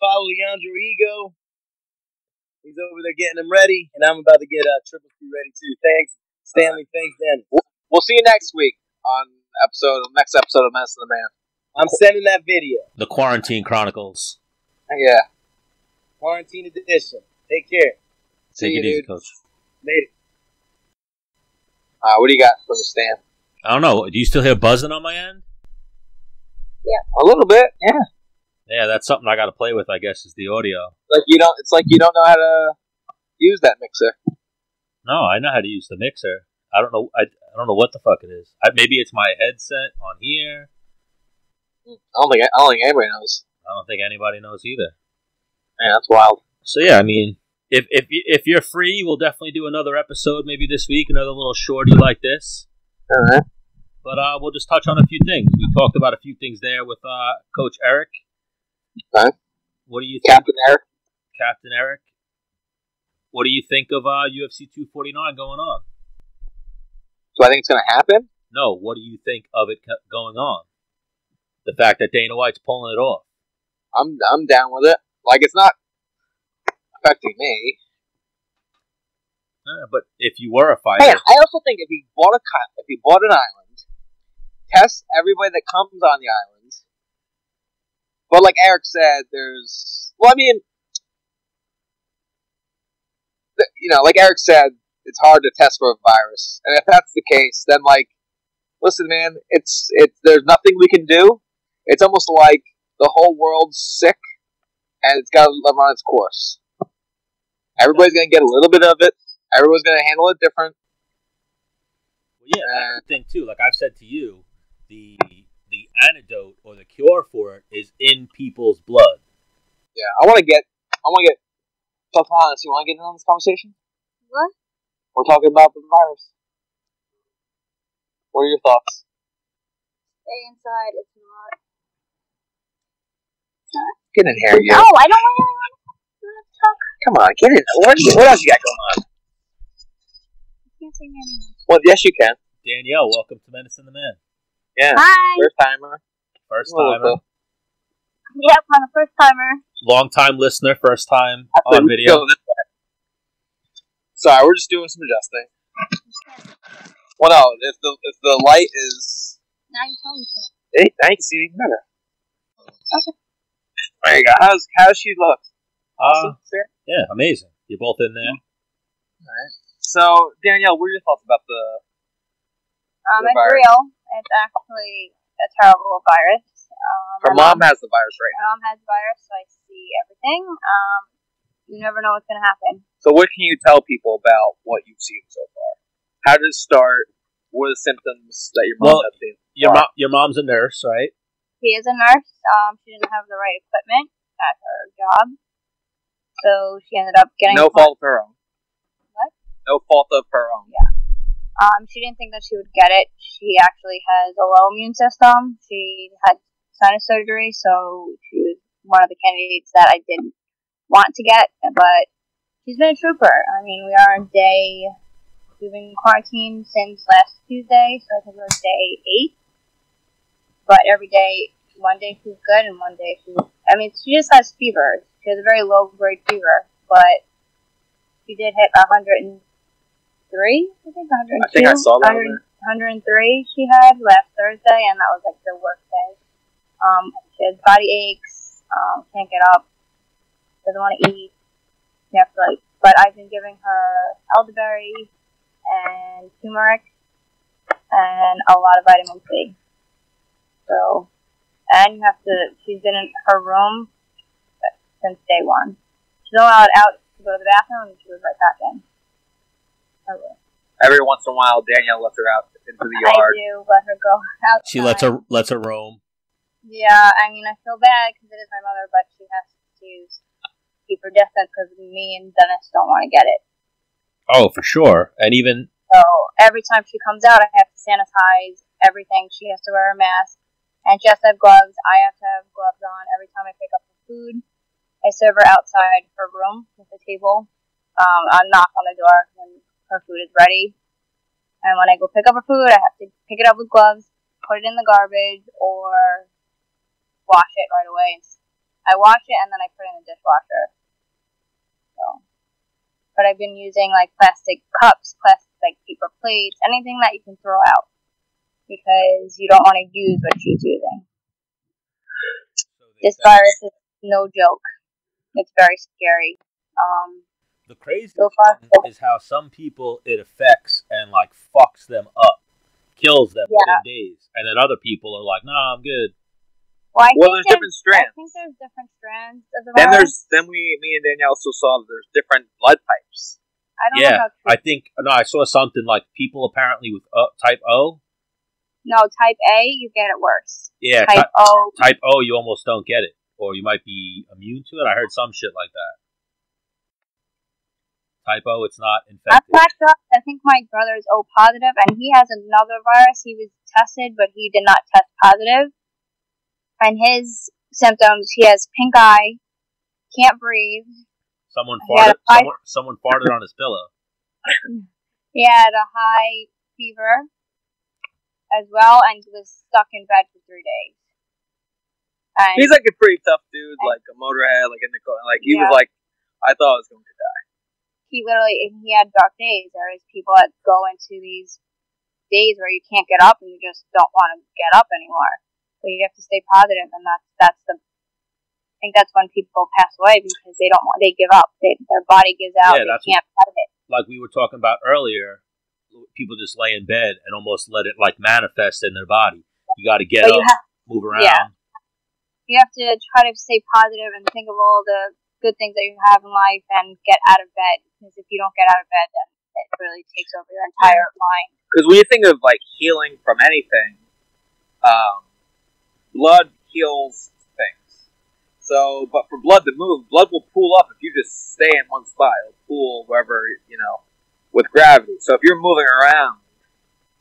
follow Leandro Higo. He's over there getting them ready, and I'm about to get Triple C ready too. Thanks, Stanley. Thanks, Dennis. We'll see you next week on next episode of Menace and the Man. I'm sending that video. The Quarantine Chronicles. Yeah. Quarantine edition. Take care. Take it easy, Coach. Later. What do you got for me, Stan? I don't know. Do you still hear buzzing on my end? Yeah, a little bit. Yeah. Yeah, that's something I got to play with, I guess, is the audio. It's like you don't know how to use that mixer. No, I know how to use the mixer. I don't know. I don't know what the fuck it is. Maybe it's my headset on here. I don't think anybody knows. I don't think anybody knows either. Man, that's wild. So yeah, I mean, if you're free, we'll definitely do another episode maybe this week, another little shorty like this. All right. But we'll just touch on a few things. We talked about a few things there with Coach Eric. Okay. What do you think? Captain Eric. What do you think of UFC 249 going on? Do I think it's going to happen? No, what do you think of it going on? The fact that Dana White's pulling it off. I'm down with it. Like, it's not affecting me. But if you were a fighter, hey, I also think if you bought an island, test everybody that comes on the island. But like Eric said, like Eric said, it's hard to test for a virus. And if that's the case, then listen, man, there's nothing we can do. It's almost like the whole world's sick, and it's got to run its course. Everybody's going to get a little bit of it. Everyone's going to handle it different. Well, yeah, that's the thing too. Like I've said to you, the antidote or the cure for it is in people's blood. Yeah, I want to get. Sultanas, you want to get in on this conversation? What? We're talking about the virus. What are your thoughts? Stay inside. It's not. Get in here, you. No, I don't really want to talk. Come on, get in. What else you got going on? I can't say anything. Well, yes, you can. Danielle, welcome to Menace and the Man. Yeah. Hi. First timer. Yep, I'm a first timer. Long time listener, first time on video. Sorry, we're just doing some adjusting. Well, no, if the light is. Now you tell me. Hey, now you can see even better. Okay. There you go. How's she look? Awesome. Yeah, amazing. You're both in there. All right. So, Danielle, what are your thoughts about the it's virus? real. It's actually a terrible virus. Her mom has the virus right now. My mom has the virus, so I see everything. You never know what's going to happen. So what can you tell people about what you've seen so far? How did it start? What are the symptoms that your mom has seen? Your mom's a nurse, right? She is a nurse. She didn't have the right equipment at her job. So she ended up getting... No fault of her own. What? No fault of her own. Yeah. She didn't think that she would get it. She actually has a low immune system. She had sinus surgery, so she was one of the candidates that I didn't want to get, but she's been a trooper. I mean, we've been quarantined since last Tuesday, so I think it was day 8. But every day, one day she's good, and one day she just has fever. She has a very low-grade fever, but she did hit 103, I think 102. I think I saw that. 103 she had last Thursday, and that was like the worst day. She has body aches, can't get up, doesn't want to eat. But I've been giving her elderberry and turmeric and a lot of vitamin C. So, and she's been in her room since day 1. She's allowed out to go to the bathroom, and she goes right back in her room. Every once in a while, Danielle lets her out into the yard. I do let her go outside. She lets her roam. Yeah, I mean, I feel bad because it is my mother, but she has to keep her distance because me and Dennis don't want to get it. Oh, for sure. And even... So, every time she comes out, I have to sanitize everything. She has to wear a mask. And she has to have gloves. I have to have gloves on every time I pick up her food. I serve her outside her room with a table. I knock on the door when her food is ready. And when I go pick up her food, I have to pick it up with gloves, put it in the garbage, or wash it right away. I wash it and then I put it in the dishwasher. So, but I've been using like plastic cups, plastic like paper plates, anything that you can throw out, because you don't want to use what she's using. This virus is no joke. It's very scary. The craziest thing is how some people it affects and like fucks them up, kills them within days, and then other people are like, "Nah, I'm good." Well, there's different strands. I think there's different strands of the virus. Me and Danielle also saw that there's different blood types. I don't know how I saw something like people apparently with type O. No, type A, you get it worse. Yeah, type O. Type O, you almost don't get it, or you might be immune to it. I heard some shit like that. Type O, it's not infected. I think my brother is O positive, and he has another virus. He was tested, but he did not test positive. And his symptoms, he has pink eye, can't breathe. Someone farted on his pillow. He had a high fever as well, and he was stuck in bed for 3 days. And he's like a pretty tough dude, like a motorhead, like he was like, I thought I was going to die. He had dark days. There is people that go into these days where you can't get up and you just don't want to get up anymore. So you have to stay positive, and I think that's when people pass away, because they give up. Their body gives out. Yeah, they can't fight it. Like we were talking about earlier, people just lay in bed and almost let it like manifest in their body. You got to get up, move around. Yeah. You have to try to stay positive and think of all the good things that you have in life and get out of bed. Because if you don't get out of bed, then it really takes over your entire mind. Because when you think of like healing from anything, blood heals things. So, but for blood to move, blood will pool up if you just stay in one spot. It'll pool wherever, with gravity. So if you're moving around,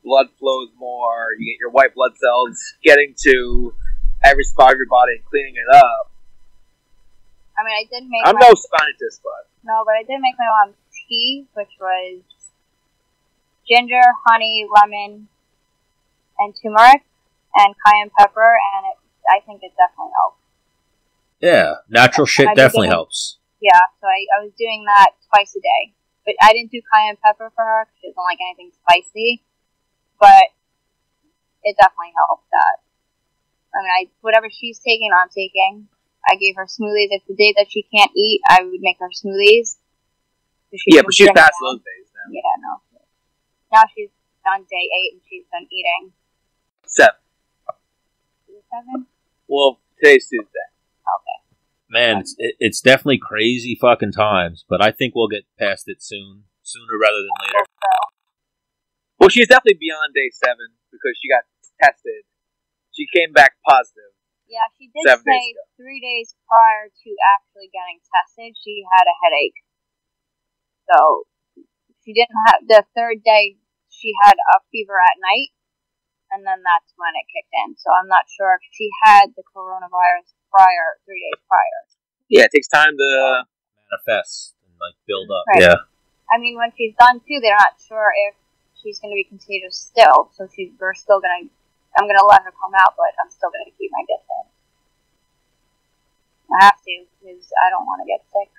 blood flows more. You get your white blood cells getting to every spot of your body and cleaning it up. I mean, I'm no scientist, but... No, but I did make my mom tea, which was ginger, honey, lemon, and turmeric, and cayenne pepper, and I think it definitely helps. Yeah, natural shit definitely helps. Yeah, so I was doing that twice a day. But I didn't do cayenne pepper for her, because she doesn't like anything spicy. But it definitely helped that. I mean, whatever she's taking, I'm taking. I gave her smoothies. If the day that she can't eat, I would make her smoothies. But she's past those days now. Yeah, no. Now she's on day 8 and she's done eating. 7. Is it 7? Well, today's Tuesday. Okay. Man, it's definitely crazy fucking times, but I think we'll get past it sooner rather than later. Well, she's definitely beyond day 7 because she got tested. She came back positive. Yeah, she did say 3 days prior to actually getting tested, she had a headache. So, she didn't have, the third day she had a fever at night, and then that's when it kicked in. So I'm not sure if she had the coronavirus 3 days prior. Yeah, it takes time to manifest and like build up. Right. Yeah. I mean, when she's done too, they're not sure if she's going to be contagious still. So we're still going to. I'm going to let her come out, but I'm still going to keep my distance. I have to because I don't want to get sick.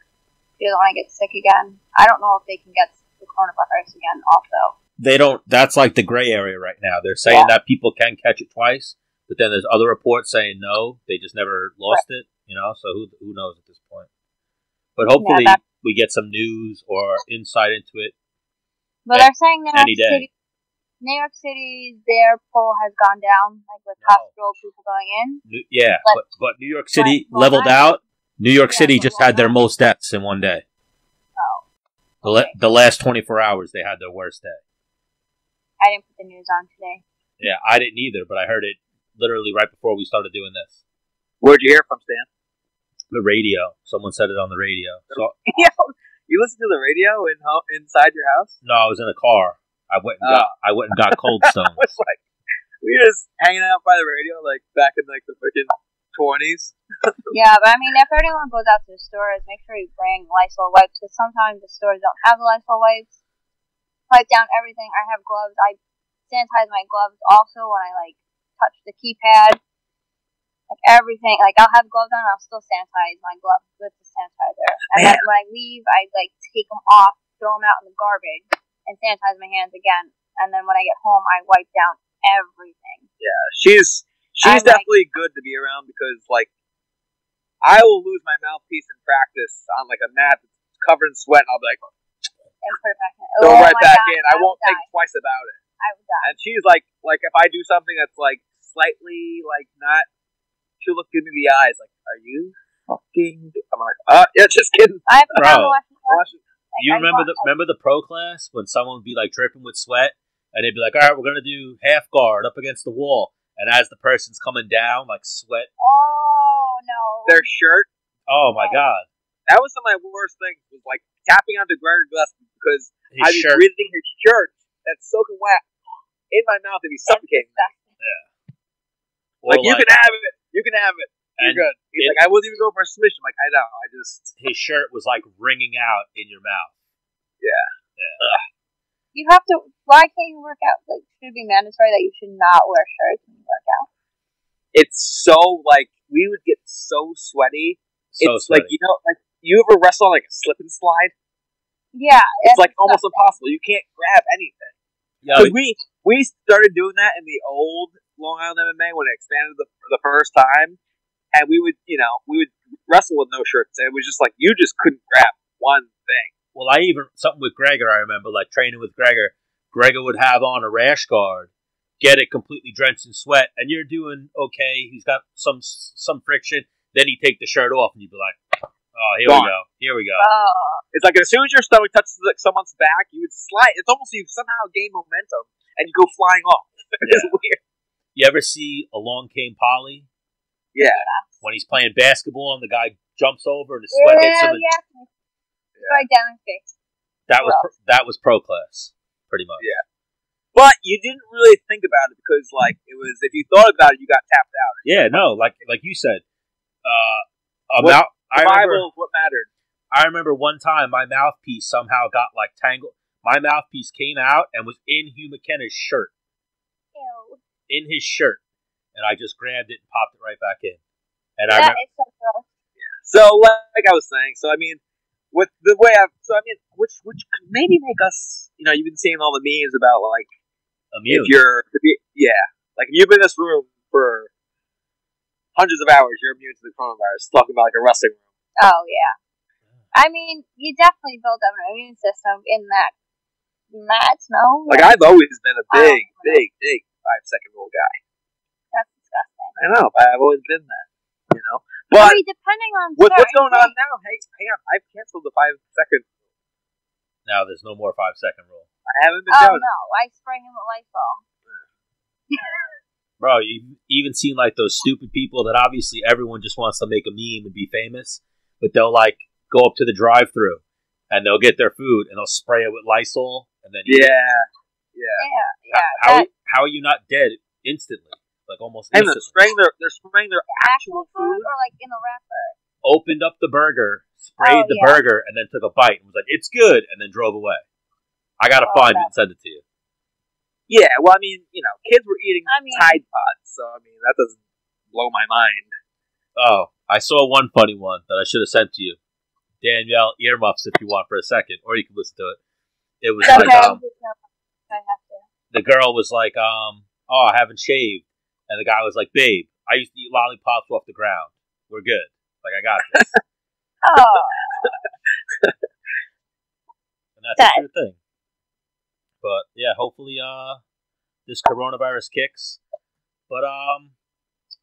She doesn't want to get sick again. I don't know if they can get the coronavirus again. Also, they don't. That's like the gray area right now. They're saying that people can catch it twice, but then there's other reports saying no, they just never lost it. You know, so who knows at this point? But hopefully we get some news or insight into it. But they're saying New York City, their poll has gone down, like with hospital people going in. Yeah, but New York City leveled out. New York City just had their most deaths in one day. Oh. The last 24 hours, they had their worst day. I didn't put the news on today. Yeah, I didn't either, but I heard it literally right before we started doing this. Where'd you hear from, Stan? The radio. Someone said it on the radio. So you listen to the radio inside your house? No, I was in a car. I went and got Cold Stone. I was like, we were just hanging out by the radio, like back in like the freaking 20s. Yeah, but I mean, if anyone goes out to the stores, make sure you bring Lysol wipes, because sometimes the stores don't have the Lysol wipes. Wipe down everything. I have gloves. I sanitize my gloves also when I like touch the keypad. Like everything. Like I'll have gloves on, I'll still sanitize my gloves with the sanitizer. And then when I leave, I like take them off, throw them out in the garbage, and sanitize my hands again. And then when I get home, I wipe down everything. Yeah, she's definitely good to be around because, like, I will lose my mouthpiece in practice on, like, a mat that's covered in sweat, and I'll be like, and put it back in. Throw it right back in. I won't think twice about it. I would die. And she's like, if I do something that's, like, slightly, like, not, she'll look give me the eyes, like, are you fucking, I'm like, yeah, just kidding. I have Bro. Like, You remember the pro class when someone would be like dripping with sweat and they'd be like, all right, we're going to do half guard up against the wall. And as the person's coming down, like sweat. Oh, no. Their shirt. Oh, my God. That was some of my worst things, was like tapping onto Gregor Gillespie because I'd be shirt. breathing his shirt that's soaking wet in my mouth and he's suffocating. Yeah. Like, you can have it. You can have it. You're good. He's like, I wasn't even going for a submission. I'm like, I know. His shirt was like wringing out in your mouth. Yeah. You have to. Why can't you work out? Like, should it be mandatory that you should not wear shirts when you work out? It's so, like, we would get so sweaty. It's sweaty. like, you know, like, you ever wrestle on, like, a slip and slide? Yeah. It's, like, almost impossible. You can't grab anything. Yeah. We started doing that in the old Long Island MMA when it expanded the first time. And we would wrestle with no shirts. And it was just like, you just couldn't grab one thing. Well, something with Gregor, I remember, like training with Gregor. Gregor would have on a rash guard, get it completely drenched in sweat, and you're doing okay. He's got some friction. Then he'd take the shirt off, and you'd be like, oh, here we go. It's like as soon as your stomach touches like someone's back, you would slide. It's almost you somehow gain momentum, and you go flying off. It's weird. You ever see Along Came Polly? Yeah. When he's playing basketball and the guy jumps over and the sweat hits him. Right down his face. That was pro class, pretty much. Yeah. But you didn't really think about it because, like, it was, if you thought about it, you got tapped out. Yeah, no, like you said. Survival is what mattered. I remember one time my mouthpiece somehow got, like, tangled. My mouthpiece came out and was in Hugh McKenna's shirt. Ew. In his shirt. And I just grabbed it and popped it right back in. And that is so gross. Yeah. So, like I was saying, with the way which could maybe make us, you've been seeing all the memes about, like, immune. Like, if you've been in this room for hundreds of hours, you're immune to the coronavirus. Talking about, like, a wrestling room. Oh, yeah. I mean, you definitely build up an immune system in that. No? Like, I've always been a big 5-second rule guy. That's disgusting. I know, but I've always been that, But depending on what's going on now? Hey, hang on, I've canceled the 5-second rule. Now there's no more 5-second rule. I haven't been doing it. No, I spray him with Lysol. Bro, you've even seen, like, those stupid people that obviously everyone just wants to make a meme and be famous, but they'll, like, go up to the drive-thru and they'll get their food and they'll spray it with Lysol and then How are you not dead instantly? Like almost And instantly. they're spraying their actual food, or like in a wrapper. Opened up the burger, sprayed the burger, and then took a bite and was like, "It's good," and then drove away. I gotta find it and send it to you. Yeah, well, I mean, kids were eating Tide Pods, so I mean that doesn't blow my mind. Oh, I saw one funny one that I should have sent to you. Danielle, earmuffs if you want for a second, or you can listen to it. It was like I have to. the girl was like, "Oh, I haven't shaved," and the guy was like, "Babe, I used to eat lollipops off the ground. We're good. Like I got this." Oh. And that's a true thing. But yeah, hopefully this coronavirus kicks. But I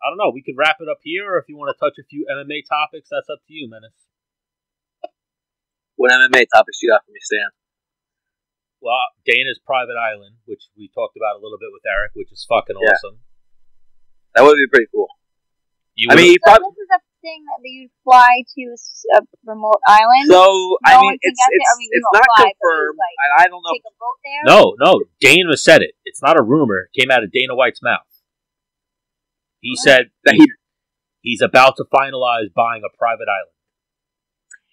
don't know. We could wrap it up here, or if you want to touch a few MMA topics, that's up to you, Menace. What MMA topics you got for me, Stan? Well, Dana's Private Island, which we talked about a little bit with Eric, which is fucking awesome. That would be pretty cool. This is a thing that you fly to a remote island. So I mean, it's not confirmed. I don't know. Take a boat there. No. Dana said it. It's not a rumor. It came out of Dana White's mouth. He said that he's about to finalize buying a private island.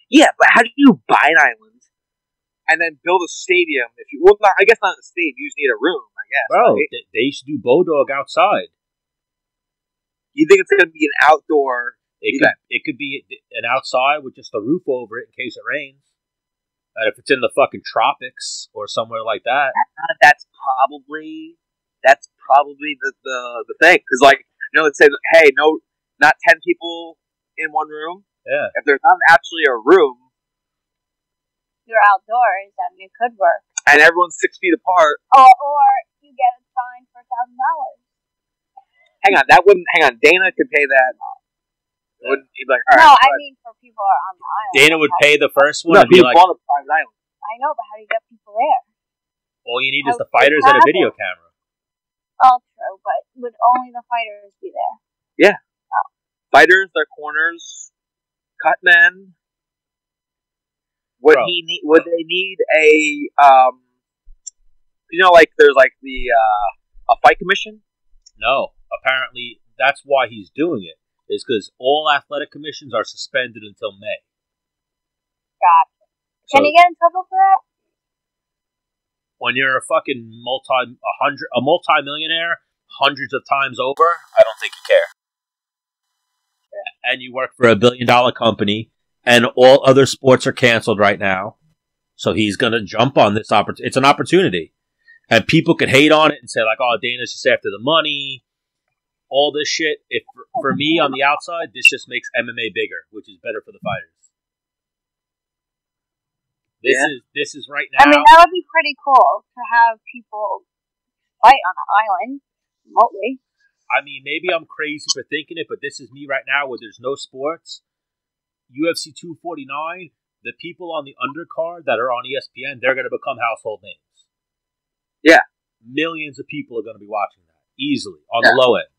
Yeah, but how do you buy an island and then build a stadium? I guess not a stadium. You just need a room, I guess. Bro, right? they used to do Bodog outside. You think it's going to be an outdoor event? It could be an outside with just a roof over it in case it rains. And if it's in the fucking tropics or somewhere like that, that's probably the thing. Because let's say, hey, no, not 10 people in one room. Yeah. If there's not actually a room, you're outdoors, and it could work. And everyone's 6 feet apart. Or you get a fine for $1,000. Hang on. Dana could pay that. Wouldn't he be like, all right? No, I mean for people who are on the island. Dana would pay the first one. No, and be like, on a private island. I know, but how do you get people there? All you need is the fighters and a video camera. Oh, true, but would only the fighters be there? Yeah. Oh. Fighters, their corners, cut men. Would they need a there's a fight commission? No. Apparently that's why he's doing it. Is because all athletic commissions are suspended until May. Gotcha. Can you get in trouble for that? When you're a fucking multi-millionaire hundreds of times over, I don't think you care. Yeah. And you work for $1 billion company, and all other sports are canceled right now. So he's going to jump on this opportunity. It's an opportunity. And people could hate on it and say, like, oh, Dana's just after the money. All this shit. If for me on the outside, this just makes MMA bigger, which is better for the fighters. This is right now. I mean, that would be pretty cool to have people fight on an island remotely. I mean, maybe I'm crazy for thinking it, but this is me right now where there's no sports. UFC 249, the people on the undercard that are on ESPN, they're going to become household names. Yeah. Millions of people are going to be watching that easily on the low end.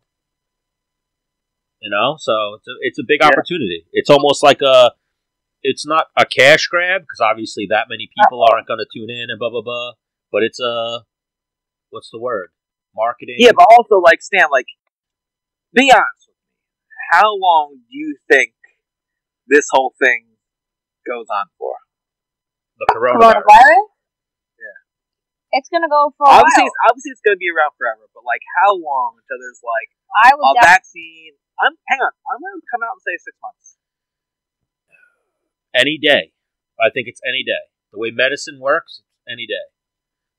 So it's a big opportunity. It's almost like it's not a cash grab because obviously that many people aren't going to tune in and blah blah blah. But it's what's the word? Marketing. Yeah, but also Stan, be honest with me. How long do you think this whole thing goes on for? The coronavirus? Yeah. It's going to go for a while. Obviously, it's going to be around forever. But how long until there's a vaccine? Hang on. I'm going to come out and say 6 months. Any day. I think it's any day. The way medicine works, any day.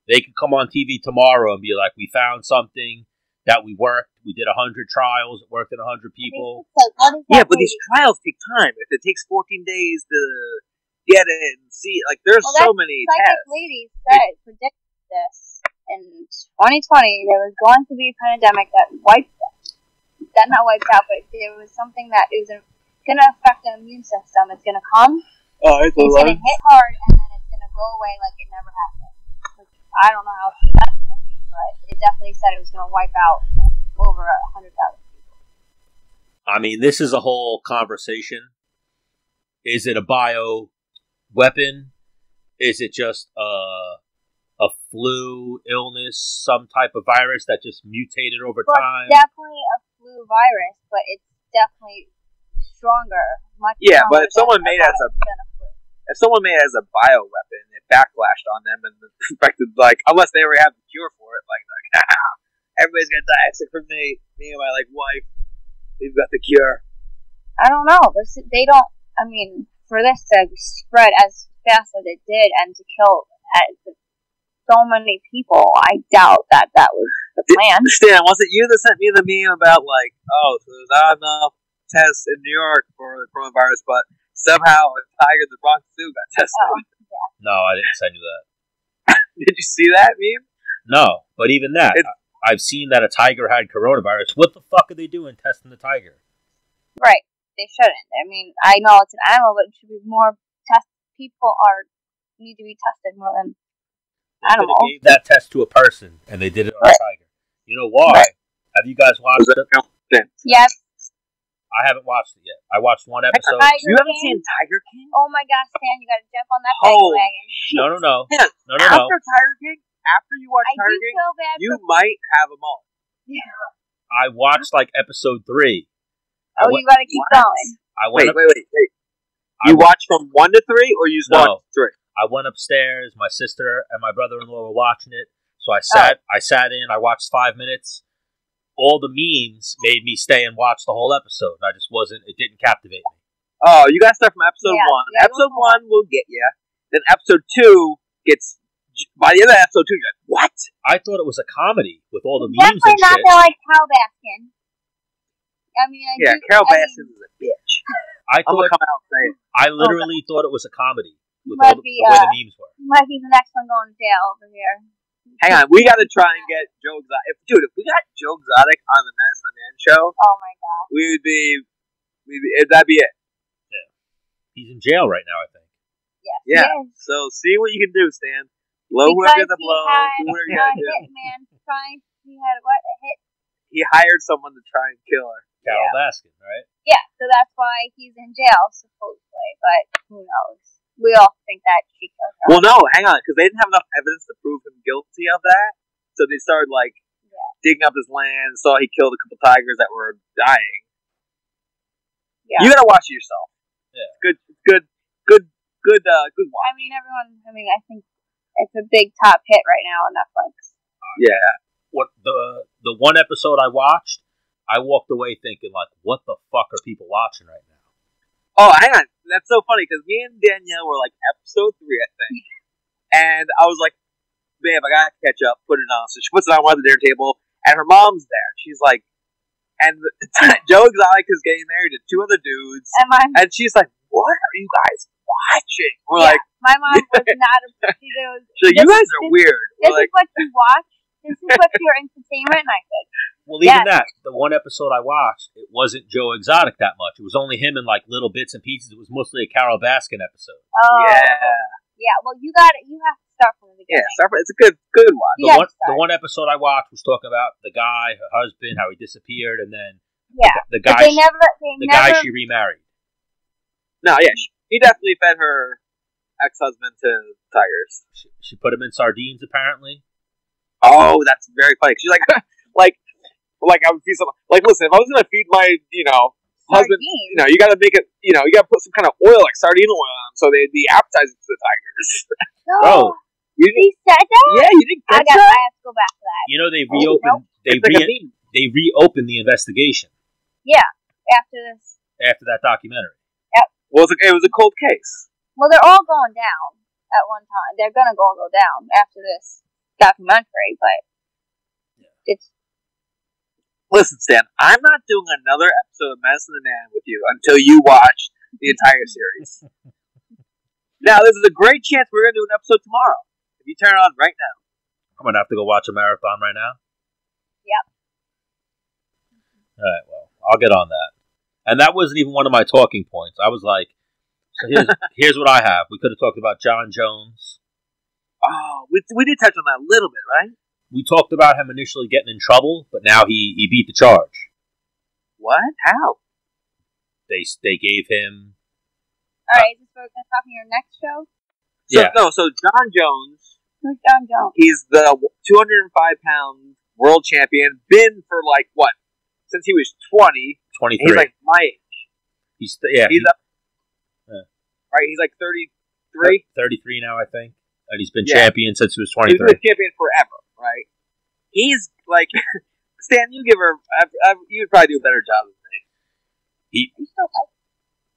They could come on TV tomorrow and be like, we found something that we worked. We did 100 trials. It worked in 100 people. Yeah, but these trials take time. If it takes 14 days to get it and see, there's so many tests. Lady predicted this in 2020. There was going to be a pandemic that not wiped out, but there was something that is going to affect the immune system. It's going to come. It's going to hit hard, and then it's going to go away like it never happened. I don't know how true that's going to be, but it definitely said it was going to wipe out over 100,000 people. I mean, this is a whole conversation. Is it a bio weapon? Is it just a a flu illness, some type of virus that just mutated over time. It's definitely a flu virus, but it's definitely stronger. Much Yeah, but stronger if someone than made it as than a flu. if someone made it as a bioweapon, it backlashed on them and infected, like, unless they already have the cure for it, like everybody's gonna die except for me and my wife. We've got the cure. I don't know. They don't. I mean, for this to spread as fast as it did and to kill so many people, I doubt that was the plan. Stan, was it you that sent me the meme about so there's not enough tests in New York for the coronavirus, but somehow a tiger in the Bronx Zoo got tested? Oh, yeah. No, I didn't send you that. Did you see that meme? No, but even that, I've seen that a tiger had coronavirus. What the fuck are they doing testing the tiger? Right. They shouldn't. I mean, I know it's an animal, but it should be more test. People need to be tested more than animals. They gave that test to a person, and they did it on a tiger. You know why? Right. Have you guys watched it? Yes. I haven't watched it yet. I watched one episode. You haven't seen Tiger King? Oh my gosh, Stan, you gotta jump on that Holy bandwagon. shit. No. After Tiger King, after you watch I Tiger do King, feel bad you might have them all. Yeah. I watched episode 3. You gotta keep going. Wait. You watched from 1 to 3, or you just watched 3? I went upstairs. My sister and my brother-in-law were watching it, so I sat in. I watched 5 minutes. All the memes made me stay and watch the whole episode. It didn't captivate me. Oh, you gotta start from episode 1. Episode 1 will get you. Then episode 2 gets. By the end of episode 2, you're like, what? I thought it was a comedy with all the memes and shit. Definitely not that like Carol Baskin. I mean, Carol Baskin is a bitch. I'm gonna come out and say it. I literally thought it was a comedy with the way the memes were. Might be the next one going to jail over here. Hang on, we gotta try and get Joe Exotic. If we got Joe Exotic on the Menace the Man show, oh my god, that'd be it. Yeah, he's in jail right now, I think. Yes. Yeah. So see what you can do, Stan. Blow whoever the blow. Do whatever you gotta do. A hit. He hired someone to try and kill her. Carol Baskin, right? Yeah, so that's why he's in jail supposedly. But who knows? We all think that she killed her. Well, no, hang on, because they didn't have enough evidence to prove him guilty of that. So they started digging up his land, saw he killed a couple tigers that were dying. Yeah. You gotta watch it yourself. Yeah. Good watch. I think it's a big top hit right now on Netflix. Yeah. What the one episode I watched, I walked away thinking what the fuck are people watching right now? Oh, hang on. That's so funny because me and Danielle were episode 3, I think. And I was like, babe, I gotta catch up, put it on. So she puts it on one of the dinner table, and her mom's there. She's like, and Joe Exotic is getting married to 2 other dudes. And she's like, what are you guys watching? We're my mom was not she's like, you guys are weird. This is what you watch? This is what your entertainment? And I said, well, even that, the one episode I watched, it wasn't Joe Exotic that much. It was only him in little bits and pieces. It was mostly a Carol Baskin episode. Oh. Yeah, well, you have to start from the beginning. Yeah, it's a good watch. The one episode I watched was talking about the guy, her husband, how he disappeared, and then the guy she remarried. No, yeah, he definitely fed her ex-husband to tigers. She put him in sardines, apparently. Oh, that's very funny. She's like I would feed someone. Listen, if I was gonna feed my, husband, you gotta make it, you gotta put some kind of oil, sardine oil on them, so they'd be appetizing to the tigers. Bro, he said that? Yeah, you didn't catch that? I have to go back to that. They reopened. They reopened the investigation. Yeah, after that documentary. Yep. Well, it was a cold case. Well, they're all going down at one time. They're gonna go down after this documentary, but it's. Listen, Stan, I'm not doing another episode of Menace the Man with you until you watch the entire series. Now, there's a great chance we're going to do an episode tomorrow. If you turn it on right now. I'm going to have to go watch a marathon right now. Yep. All right, well, I'll get on that. And that wasn't even one of my talking points. I was like, so here's what I have. We could have talked about Jon Jones. Oh, we did touch on that a little bit, right? We talked about him initially getting in trouble, but now he beat the charge. What? How? They gave him... Alright, is this for your next show? So Jon Jones Who's Jon Jones? He's the 205-pound world champion. Been for like what? Since he was 20. 23. He's like my age. He's up. Right. He's like 33. 33 now, I think. And he's been champion since he was 23. He's been champion forever. Right. He's like Stan. You give her. You'd probably do a better job than me.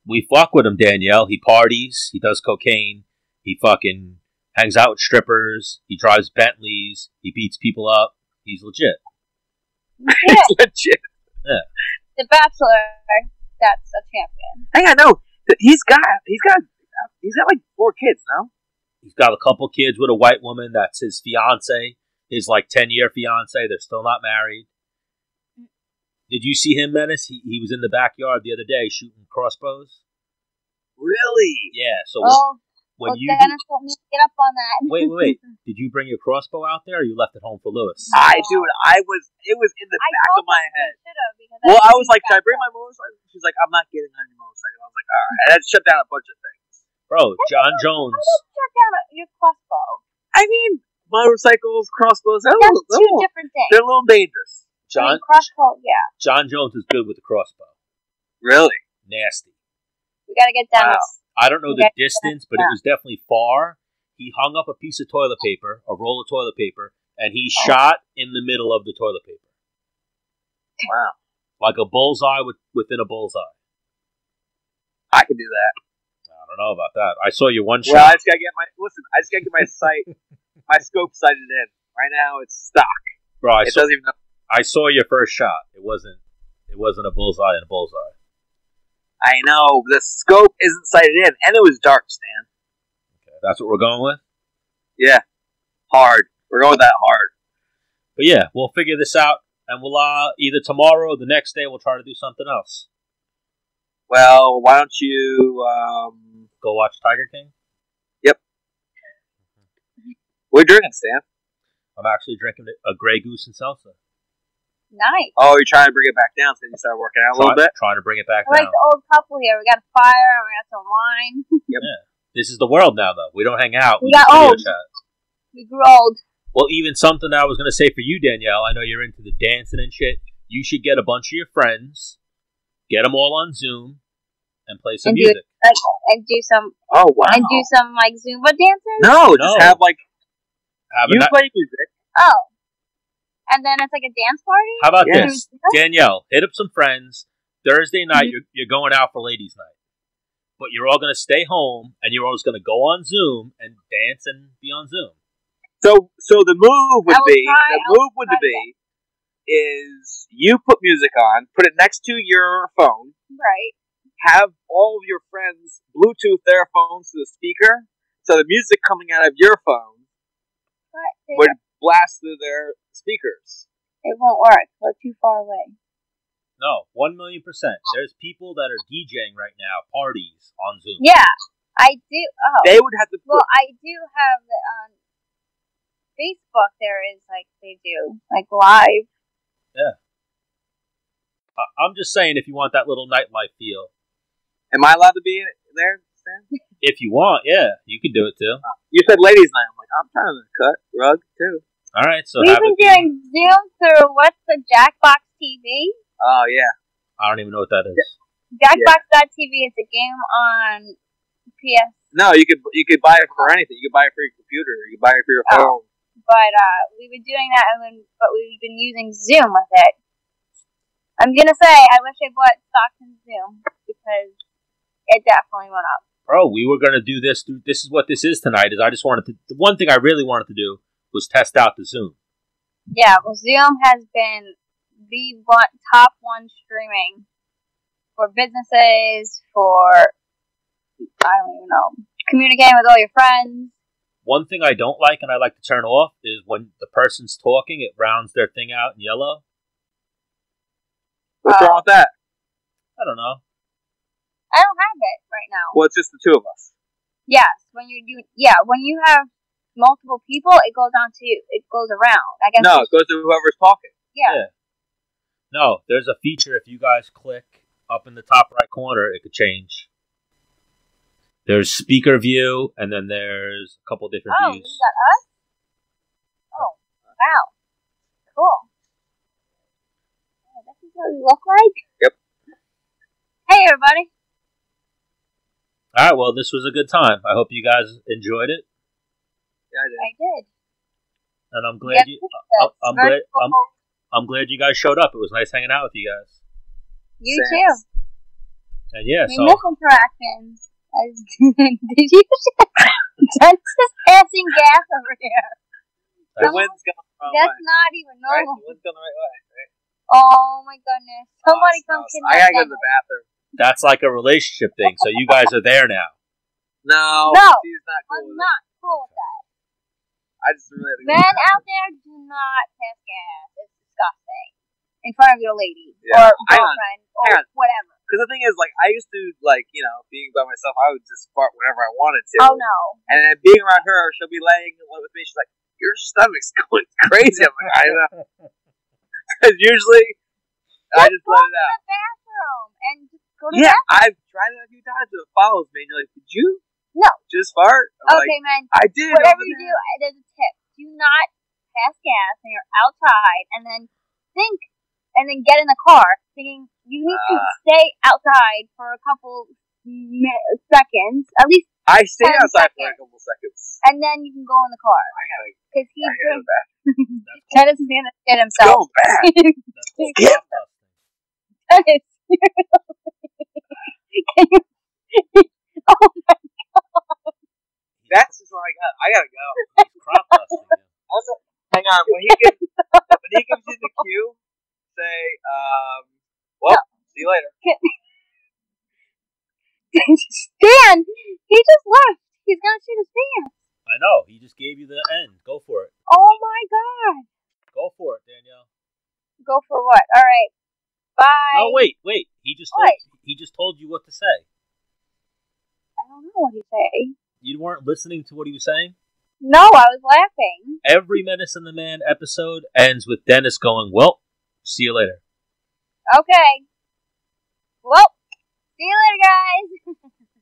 We fuck with him, Danielle. He parties. He does cocaine. He fucking hangs out with strippers. He drives Bentleys. He beats people up. He's legit. Yeah. He's legit. Yeah. The Bachelor, that's a champion. Hey, I know. He's got like 4 kids now. He's got a couple kids with a white woman. That's his fiance. His like 10-year fiance. They're still not married. Did you see him, Menace? He was in the backyard the other day shooting crossbows. Really? Yeah. So when you Dennis told me to get up on that. wait. Did you bring your crossbow out there, or you left it home for Lewis? It was in the back of my head. Well, I was like, should I bring my motorcycle? She's like, I'm not getting on your motorcycle. I was like, all right. And that shut down a bunch of things. Bro, Jon Jones. Shut down your crossbow. I mean, motorcycles, crossbows, That's two different things. They're a little dangerous. Crossbow, yeah. Jon Jones is good with the crossbow. Really? Nasty. We gotta get Dennis. Wow. I don't know the distance, but it was definitely far. He hung up a piece of toilet paper, a roll of toilet paper, and he shot in the middle of the toilet paper. Wow. Like a bullseye within a bullseye. I can do that. I don't know about that. I saw your one shot. Well, I just gotta get my sight, my scope sighted in. Right now, it's stock. Bro, doesn't even know. I saw your first shot. It wasn't a bullseye and a bullseye. I know. The scope isn't sighted in, and it was dark, Stan. Okay, that's what we're going with? Yeah. Hard. We're going with that hard. But yeah, we'll figure this out, and we'll either tomorrow or the next day we'll try to do something else. Well, why don't you go watch Tiger King? Yep. What are you drinking, Stan? I'm actually drinking a Grey Goose and salsa. Nice. Oh, you're trying to bring it back down since you started working out a little bit? Trying to bring it back We're down. like the old couple here. We got a fire, we got some wine. Yep. Yeah. This is the world now, though. We don't hang out. We got old. We grew old. Well, even something that I was going to say for you, Danielle, I know you're into the dancing and shit. You should get a bunch of your friends, get them all on Zoom, and play some music. And do some. Oh, wow. And do some, like, Zumba dances? No, just have, like, play music. Oh. And then it's like a dance party? How about this? Danielle, hit up some friends. Thursday night, you're going out for ladies' night. But you're all going to stay home, and you're always going to go on Zoom and dance and be on Zoom. So the move would be is you put music on, put it next to your phone. Right. Have all of your friends Bluetooth their phones to the speaker, so the music coming out of your phone would blast through their speakers. It won't work. We're too far away. No, 1,000,000%. There's people that are DJing right now, parties on Zoom. Yeah, I do. Oh. They would have to. Well, I do have the on Facebook. There is they do live. Yeah. I'm just saying, if you want that little nightlife feel. Am I allowed to be there, Sam? If you want, yeah, you can do it too. You said ladies' night. I'm like, I'm trying to cut rug too. All right, so we've been doing Zoom through what's the Jackbox TV? Oh yeah, I don't even know what that is. Jackbox.tv is a game on PS. No, you could buy it for anything. You could buy it for your computer. You could buy it for your phone. But we've been doing that, but we've been using Zoom with it. I'm gonna say I wish I bought stocks in Zoom because it definitely went up. Bro, we were gonna do this. This is what this is tonight. I just wanted to. The one thing I really wanted to do was test out the Zoom. Yeah, well, Zoom has been the top one streaming for businesses, for, I don't even know, communicating with all your friends. One thing I don't like and I like to turn off is when the person's talking, it rounds their thing out in yellow. What's wrong with that? I don't know. I don't have it right now. Well, it's just the two of us. Yes, when you have multiple people, it goes around. I guess. No, it goes to whoever's talking. Yeah. No, there's a feature if you guys click up in the top right corner, it could change. There's speaker view, and then there's a couple different views. Oh, is that us? Wow. Cool. Oh, this is what we look like? Yep. Hey, everybody. All right, well, this was a good time. I hope you guys enjoyed it. Yeah, I did. I did. And I'm glad Cool. I'm glad you guys showed up. It was nice hanging out with you guys. You too. And yeah, We miss interactions. Did you Jen's just passing gas over here. The wind's going the wrong That's way. not even Right? normal. The wind's going the right way, right? Oh my goodness. Somebody come I kidnap gotta go to Dennis. the bathroom. That's like a relationship thing. So you guys are there now. No. No, She's not cool I'm with not cool with that. it. I just really had to go to the Men bathroom. out there do not pass gas. It's disgusting. In front of your lady. Yeah. Or Hang on. girlfriend. Hang Or on. whatever. Because the thing is, like, I used to, like, you know, being by myself, I would just fart whenever I wanted to. Oh no. And then being around her, she'll be laying with me. She's like, "Your stomach's going crazy." I'm like, "I know." Because usually, I just let it Go to out. the bathroom and just go to Yeah, the bathroom. I've tried it a few times, and it follows me. And you're like, "Did you No. just fart?" I'm Okay, like, man. "I did." Whatever over you there." do, there's a tip. Do not pass gas when you're outside and then get in the car thinking you need to stay outside for a couple seconds, at least, I stayed 10 outside for a seconds. couple seconds. and then you can go in the car. I gotta Because go to the bathroom. Dennis is going to shit It's himself. going bad. That's called Yeah. crop dusting. Dennis, can you... Oh my That's just what I got. I gotta go. It's crop dusting. Yeah. Hang on. When he comes in the queue, say, well, see you later. Stan, he just left. He's going to shoot his pants. I know. He just gave you the end. Go for it. Oh my god. Go for it, Danielle. Go for what? All right. Bye. No, wait. He just told you what to say. I don't know what he say. You weren't listening to what he was saying? No, I was laughing. Every Menace and the Man episode ends with Dennis going, well, see you later. Okay. Well, see you later, guys.